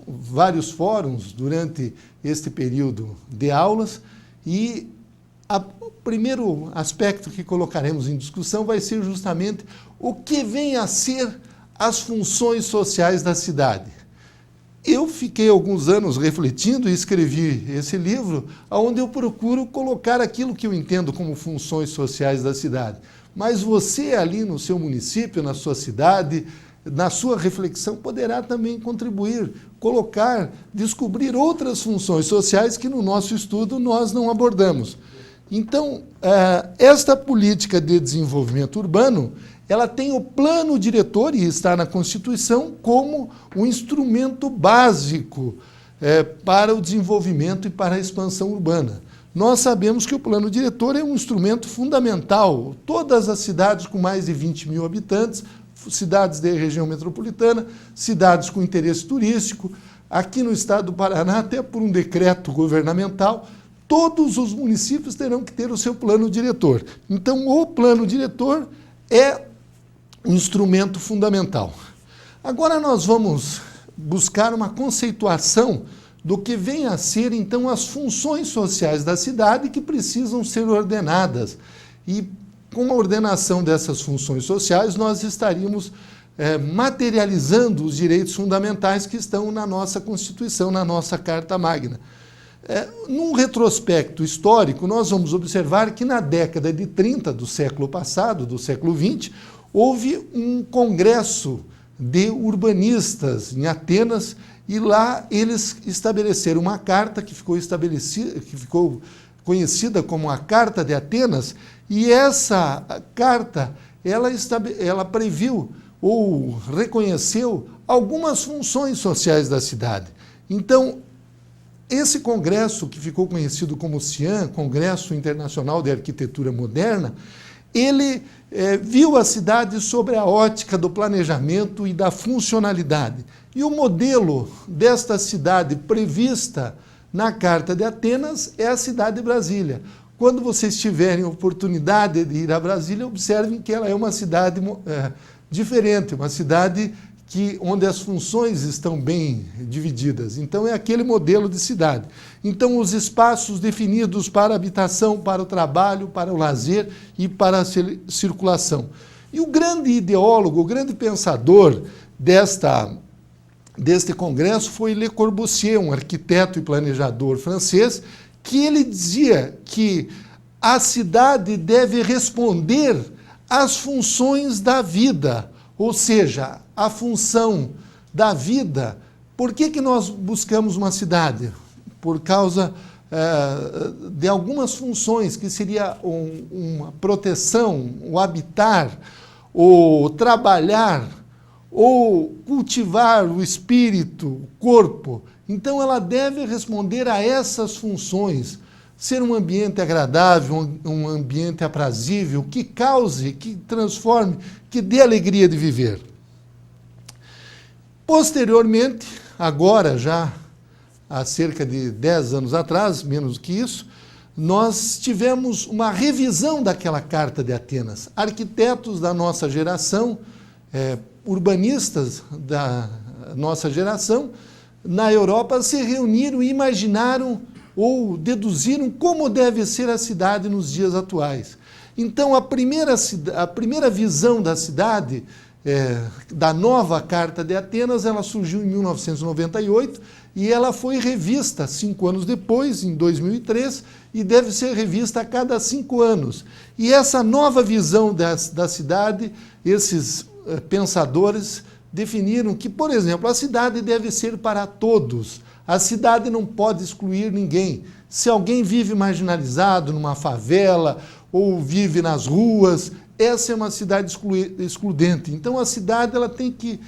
vários fóruns durante este período de aulas e o primeiro aspecto que colocaremos em discussão vai ser justamente o que vem a ser as funções sociais da cidade. Eu fiquei alguns anos refletindo e escrevi esse livro, onde eu procuro colocar aquilo que eu entendo como funções sociais da cidade. Mas você ali no seu município, na sua cidade, na sua reflexão, poderá também contribuir, colocar, descobrir outras funções sociais que no nosso estudo nós não abordamos. Então, esta política de desenvolvimento urbano, ela tem o plano diretor, e está na Constituição, como um instrumento básico para o desenvolvimento e para a expansão urbana. Nós sabemos que o plano diretor é um instrumento fundamental. Todas as cidades com mais de 20 mil habitantes, cidades da região metropolitana, cidades com interesse turístico, aqui no estado do Paraná, até por um decreto governamental, todos os municípios terão que ter o seu plano diretor. Então, o plano diretor é um instrumento fundamental. Agora nós vamos buscar uma conceituação do que vem a ser, então, as funções sociais da cidade que precisam ser ordenadas. E com a ordenação dessas funções sociais, nós estaríamos materializando os direitos fundamentais que estão na nossa Constituição, na nossa Carta Magna. Num retrospecto histórico, nós vamos observar que na década de 30 do século passado, do século XX, houve um congresso de urbanistas em Atenas e lá eles estabeleceram uma carta que ficou conhecida como a Carta de Atenas, e essa carta ela previu ou reconheceu algumas funções sociais da cidade. Então, esse congresso, que ficou conhecido como CIAM, Congresso Internacional de Arquitetura Moderna, ele viu a cidade sobre a ótica do planejamento e da funcionalidade. E o modelo desta cidade prevista na Carta de Atenas é a cidade de Brasília. Quando vocês tiverem oportunidade de ir a Brasília, observem que ela é uma cidade diferente, uma cidade onde as funções estão bem divididas. Então, é aquele modelo de cidade. Então, os espaços definidos para a habitação, para o trabalho, para o lazer e para a circulação. E o grande ideólogo, o grande pensador deste congresso foi Le Corbusier, um arquiteto e planejador francês, que ele dizia que a cidade deve responder às funções da vida, ou seja, a função da vida. Por que nós buscamos uma cidade? Por causa de algumas funções, que seria uma proteção, o habitar, o trabalhar, ou cultivar o espírito, o corpo. Então, ela deve responder a essas funções, ser um ambiente agradável, um ambiente aprazível, que cause, que transforme, que dê alegria de viver. Posteriormente, agora já há cerca de 10 anos atrás, menos que isso, nós tivemos uma revisão daquela Carta de Atenas. Arquitetos da nossa geração, urbanistas da nossa geração, na Europa se reuniram e imaginaram ou deduziram como deve ser a cidade nos dias atuais. Então, a primeira visão da cidade, da nova Carta de Atenas, ela surgiu em 1998 e ela foi revista 5 anos depois, em 2003, e deve ser revista a cada 5 anos. E essa nova visão da cidade, esses pensadores definiram que, por exemplo, a cidade deve ser para todos. A cidade não pode excluir ninguém. Se alguém vive marginalizado numa favela ou vive nas ruas, essa é uma cidade excludente. Então, a cidade ela tem que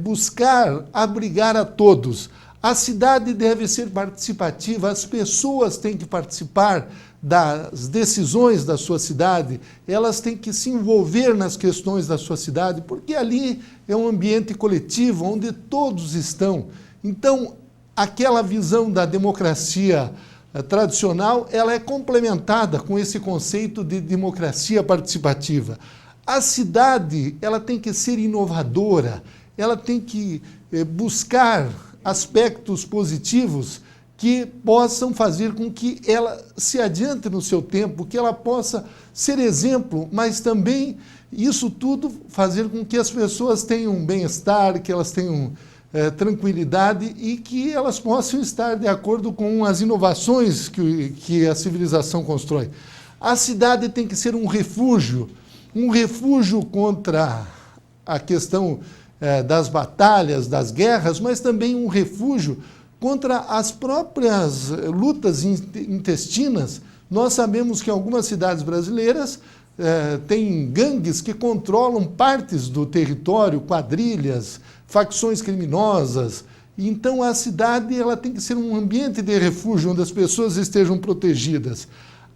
buscar abrigar a todos. A cidade deve ser participativa, as pessoas têm que participar das decisões da sua cidade, elas têm que se envolver nas questões da sua cidade, porque ali é um ambiente coletivo, onde todos estão. Então, aquela visão da democracia tradicional, ela é complementada com esse conceito de democracia participativa. A cidade, ela tem que ser inovadora, ela tem que buscar aspectos positivos que possam fazer com que ela se adiante no seu tempo, que ela possa ser exemplo, mas também isso tudo fazer com que as pessoas tenham bem-estar, que elas tenham tranquilidade e que elas possam estar de acordo com as inovações que a civilização constrói. A cidade tem que ser um refúgio contra a questão das batalhas, das guerras, mas também um refúgio contra as próprias lutas intestinas. Nós sabemos que algumas cidades brasileiras têm gangues que controlam partes do território, quadrilhas, facções criminosas. Então a cidade ela tem que ser um ambiente de refúgio onde as pessoas estejam protegidas.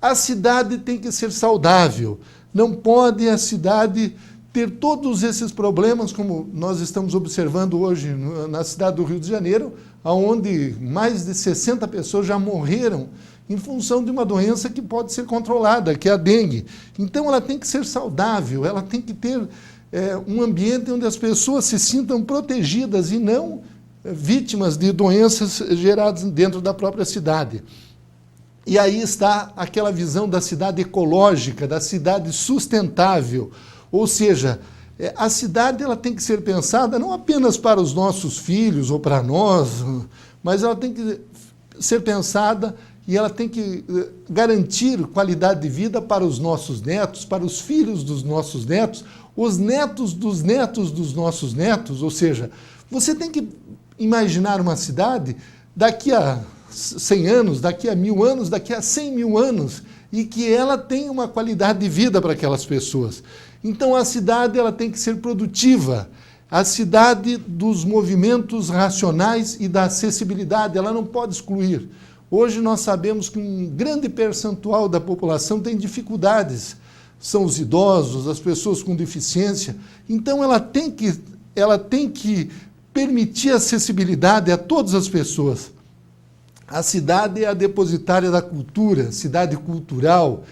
A cidade tem que ser saudável. Não pode a cidade ter todos esses problemas, como nós estamos observando hoje na cidade do Rio de Janeiro, onde mais de 60 pessoas já morreram em função de uma doença que pode ser controlada, que é a dengue. Então ela tem que ser saudável, ela tem que ter um ambiente onde as pessoas se sintam protegidas e não vítimas de doenças geradas dentro da própria cidade. E aí está aquela visão da cidade ecológica, da cidade sustentável, ou seja, a cidade ela tem que ser pensada não apenas para os nossos filhos ou para nós, mas ela tem que ser pensada e ela tem que garantir qualidade de vida para os nossos netos, para os filhos dos nossos netos, os netos dos nossos netos, ou seja, você tem que imaginar uma cidade daqui a 100 anos, daqui a 1000 anos, daqui a 100 mil anos, e que ela tenha uma qualidade de vida para aquelas pessoas. Então a cidade ela tem que ser produtiva, a cidade dos movimentos racionais e da acessibilidade, ela não pode excluir. Hoje nós sabemos que um grande percentual da população tem dificuldades, são os idosos, as pessoas com deficiência, então ela tem que permitir acessibilidade a todas as pessoas. A cidade é a depositária da cultura, cidade cultural.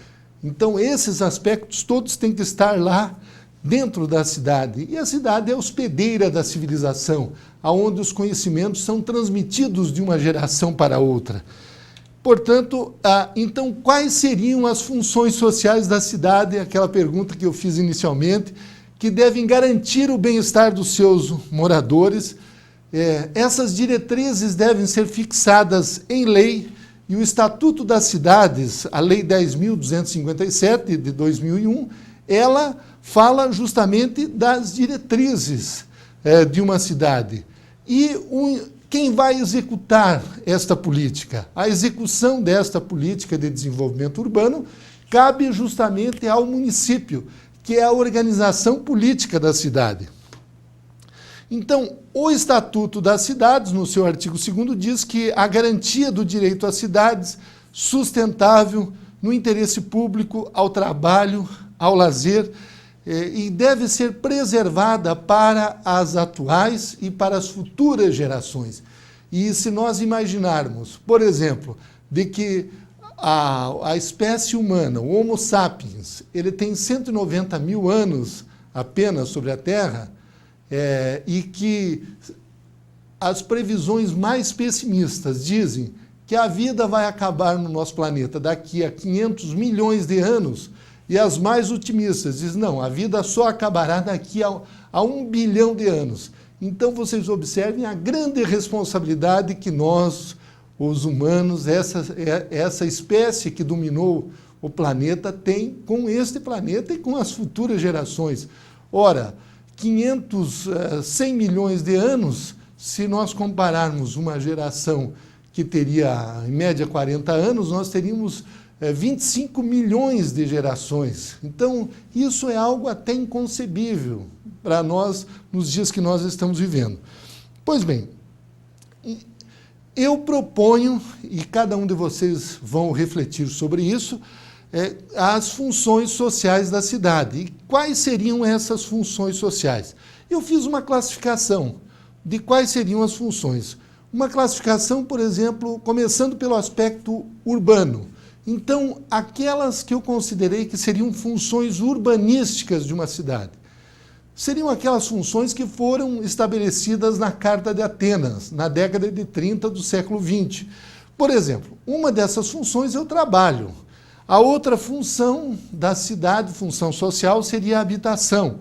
Então, esses aspectos todos têm que estar lá dentro da cidade. E a cidade é a hospedeira da civilização, onde os conhecimentos são transmitidos de uma geração para outra. Portanto, então, quais seriam as funções sociais da cidade? Aquela pergunta que eu fiz inicialmente, que devem garantir o bem-estar dos seus moradores. Essas diretrizes devem ser fixadas em lei, e o Estatuto das Cidades, a Lei 10.257, de 2001, ela fala justamente das diretrizes de uma cidade. E quem vai executar esta política? A execução desta política de desenvolvimento urbano cabe justamente ao município, que é a organização política da cidade. Então, o Estatuto das Cidades, no seu artigo 2º, diz que a garantia do direito às cidades sustentável no interesse público, ao trabalho, ao lazer, e deve ser preservada para as atuais e para as futuras gerações. E se nós imaginarmos, por exemplo, de que a espécie humana, o Homo sapiens, ele tem 190 mil anos apenas sobre a Terra, e que as previsões mais pessimistas dizem que a vida vai acabar no nosso planeta daqui a 500 milhões de anos, e as mais otimistas dizem, não, a vida só acabará daqui a 1 bilhão de anos. Então vocês observem a grande responsabilidade que nós, os humanos, essa espécie que dominou o planeta, tem com este planeta e com as futuras gerações. Ora, 100 milhões de anos, se nós compararmos uma geração que teria, em média, 40 anos, nós teríamos 25 milhões de gerações. Então, isso é algo até inconcebível para nós nos dias que nós estamos vivendo. Pois bem, eu proponho, e cada um de vocês vão refletir sobre isso, as funções sociais da cidade. E quais seriam essas funções sociais? Eu fiz uma classificação de quais seriam as funções. Uma classificação, por exemplo, começando pelo aspecto urbano. Então, aquelas que eu considerei que seriam funções urbanísticas de uma cidade. Seriam aquelas funções que foram estabelecidas na Carta de Atenas, na década de 30 do século XX. Por exemplo, uma dessas funções é o trabalho. A outra função da cidade, função social, seria a habitação.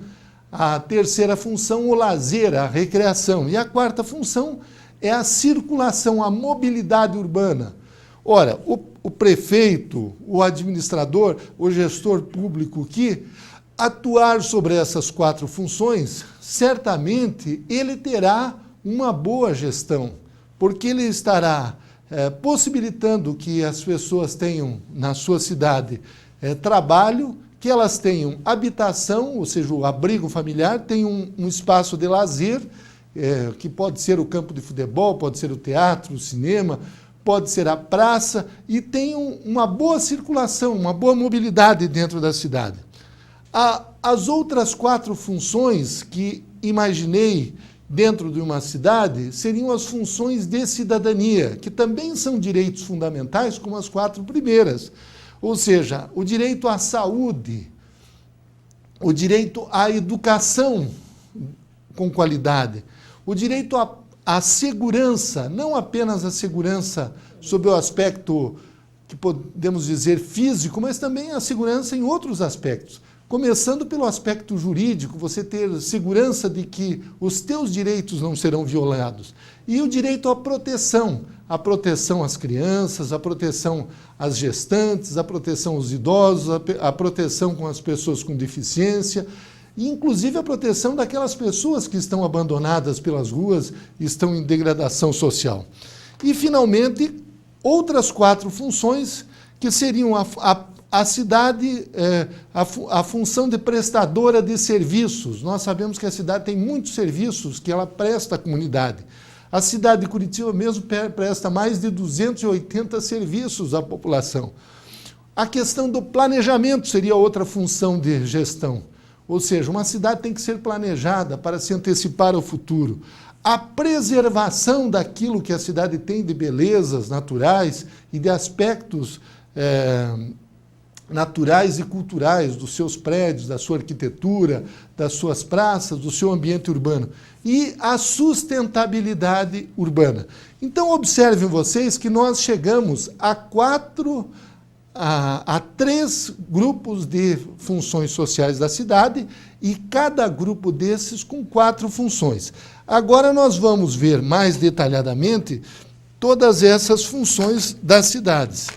A terceira função, o lazer, a recreação. E a quarta função é a circulação, a mobilidade urbana. Ora, o prefeito, o administrador, o gestor público que atuar sobre essas quatro funções, certamente ele terá uma boa gestão, porque ele estará possibilitando que as pessoas tenham na sua cidade trabalho, que elas tenham habitação, ou seja, o abrigo familiar, tenham um espaço de lazer, que pode ser o campo de futebol, pode ser o teatro, o cinema, pode ser a praça, e tenham uma boa circulação, uma boa mobilidade dentro da cidade. As outras quatro funções que imaginei dentro de uma cidade seriam as funções de cidadania, que também são direitos fundamentais, como as quatro primeiras. Ou seja, o direito à saúde, o direito à educação com qualidade, o direito à segurança, não apenas a segurança sob o aspecto que podemos dizer físico, mas também a segurança em outros aspectos. Começando pelo aspecto jurídico, você ter segurança de que os teus direitos não serão violados. E o direito à proteção às crianças, a proteção às gestantes, a proteção aos idosos, a proteção com as pessoas com deficiência, e inclusive a proteção daquelas pessoas que estão abandonadas pelas ruas e estão em degradação social. E, finalmente, outras quatro funções que seriam a cidade, a função de prestadora de serviços. Nós sabemos que a cidade tem muitos serviços que ela presta à comunidade. A cidade de Curitiba mesmo presta mais de 280 serviços à população. A questão do planejamento seria outra função de gestão. Ou seja, uma cidade tem que ser planejada para se antecipar ao futuro. A preservação daquilo que a cidade tem de belezas naturais e de aspectos naturais e culturais dos seus prédios, da sua arquitetura, das suas praças, do seu ambiente urbano. E a sustentabilidade urbana. Então, observem vocês que nós chegamos a três grupos de funções sociais da cidade e cada grupo desses com quatro funções. Agora nós vamos ver mais detalhadamente todas essas funções das cidades.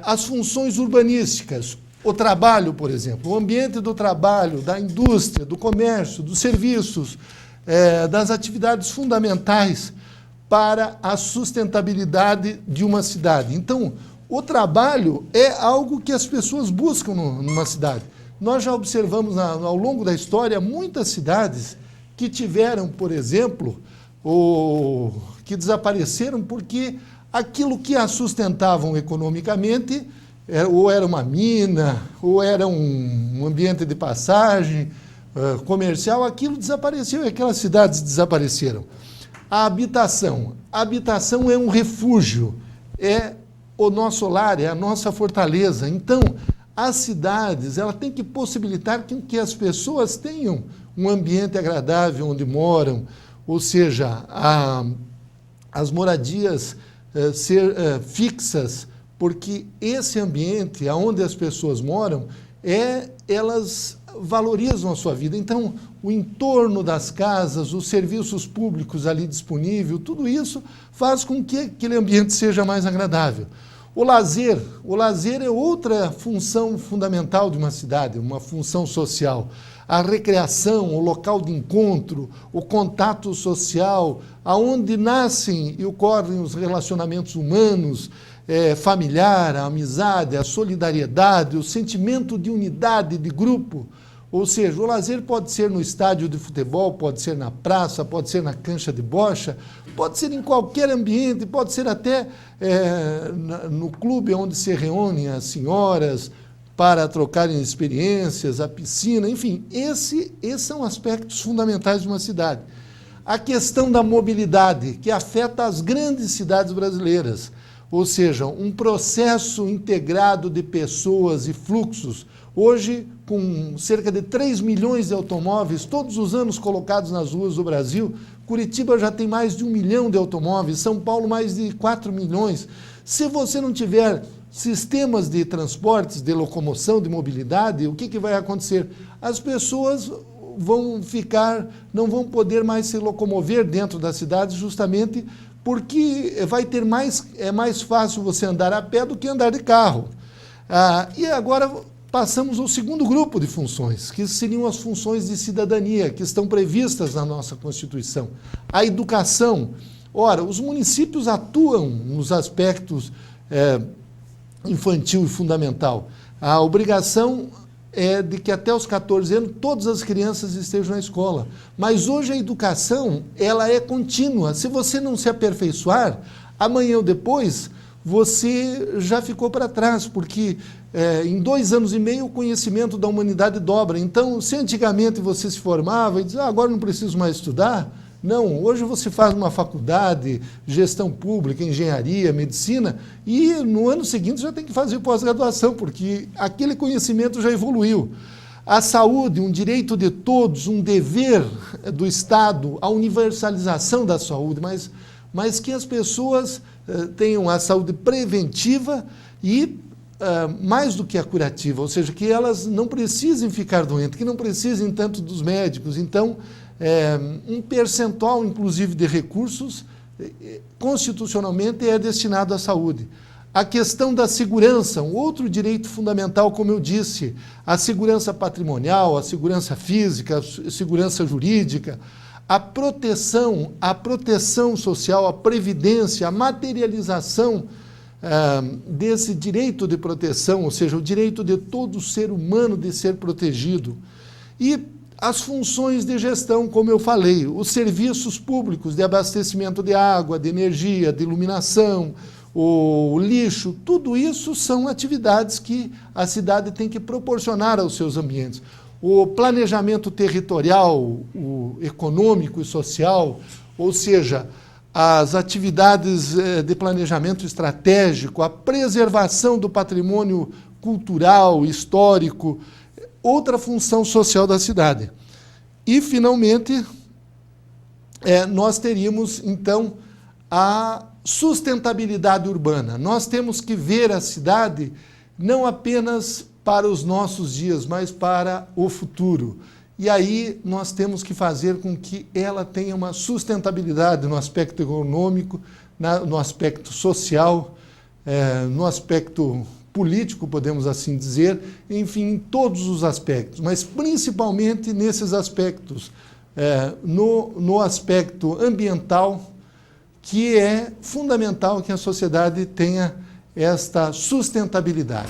As funções urbanísticas, o trabalho, por exemplo, o ambiente do trabalho, da indústria, do comércio, dos serviços, das atividades fundamentais para a sustentabilidade de uma cidade. Então, o trabalho é algo que as pessoas buscam numa cidade. Nós já observamos ao longo da história muitas cidades que tiveram, por exemplo, que desapareceram porque aquilo que as sustentavam economicamente ou era uma mina, ou era um ambiente de passagem comercial, aquilo desapareceu e aquelas cidades desapareceram. A habitação é um refúgio, é o nosso lar, é a nossa fortaleza. Então, as cidades têm que possibilitar que as pessoas tenham um ambiente agradável onde moram, ou seja, as moradias ser fixas, porque esse ambiente onde as pessoas moram, elas valorizam a sua vida. Então, o entorno das casas, os serviços públicos ali disponíveis, tudo isso faz com que aquele ambiente seja mais agradável. O lazer é outra função fundamental de uma cidade, uma função social. A recreação, o local de encontro, o contato social, aonde nascem e ocorrem os relacionamentos humanos, familiar, a amizade, a solidariedade, o sentimento de unidade, de grupo. Ou seja, o lazer pode ser no estádio de futebol, pode ser na praça, pode ser na cancha de bocha, pode ser em qualquer ambiente, pode ser até no clube onde se reúnem as senhoras para trocarem experiências, a piscina, enfim, esses são aspectos fundamentais de uma cidade. A questão da mobilidade, que afeta as grandes cidades brasileiras, ou seja, um processo integrado de pessoas e fluxos. Hoje, com cerca de 3 milhões de automóveis todos os anos colocados nas ruas do Brasil, Curitiba já tem mais de 1 milhão de automóveis, São Paulo mais de 4 milhões. Se você não tiver sistemas de transportes, de locomoção, de mobilidade, o que vai acontecer? As pessoas não vão poder mais se locomover dentro da cidade, justamente porque é mais fácil você andar a pé do que andar de carro. E agora passamos ao segundo grupo de funções, que seriam as funções de cidadania, que estão previstas na nossa Constituição. A educação. Ora, os municípios atuam nos aspectos infantil e fundamental. A obrigação é de que até os 14 anos todas as crianças estejam na escola. Mas hoje a educação, ela é contínua. Se você não se aperfeiçoar, amanhã ou depois, você já ficou para trás, porque em 2 anos e meio o conhecimento da humanidade dobra. Então, se antigamente você se formava e dizia, agora não preciso mais estudar, não, hoje você faz uma faculdade, gestão pública, engenharia, medicina, e no ano seguinte já tem que fazer pós-graduação, porque aquele conhecimento já evoluiu. A saúde, um direito de todos, um dever do Estado, a universalização da saúde, mas que as pessoas tenham a saúde preventiva e mais do que a curativa, ou seja, que elas não precisem ficar doentes, que não precisem tanto dos médicos. Então, um percentual, inclusive, de recursos, constitucionalmente, é destinado à saúde. A questão da segurança, um outro direito fundamental, como eu disse, a segurança patrimonial, a segurança física, a segurança jurídica, a proteção social, a previdência, a materialização desse direito de proteção, ou seja, o direito de todo ser humano de ser protegido. E as funções de gestão, como eu falei, os serviços públicos de abastecimento de água, de energia, de iluminação, o lixo, tudo isso são atividades que a cidade tem que proporcionar aos seus ambientes. O planejamento territorial, o econômico e social, ou seja, as atividades de planejamento estratégico, a preservação do patrimônio cultural, histórico, outra função social da cidade. E, finalmente, nós teríamos, então, a sustentabilidade urbana. Nós temos que ver a cidade não apenas para os nossos dias, mas para o futuro. E aí nós temos que fazer com que ela tenha uma sustentabilidade no aspecto econômico, no aspecto social, no aspecto político, podemos assim dizer, enfim, em todos os aspectos, mas principalmente nesses aspectos, no aspecto ambiental, que é fundamental que a sociedade tenha esta sustentabilidade.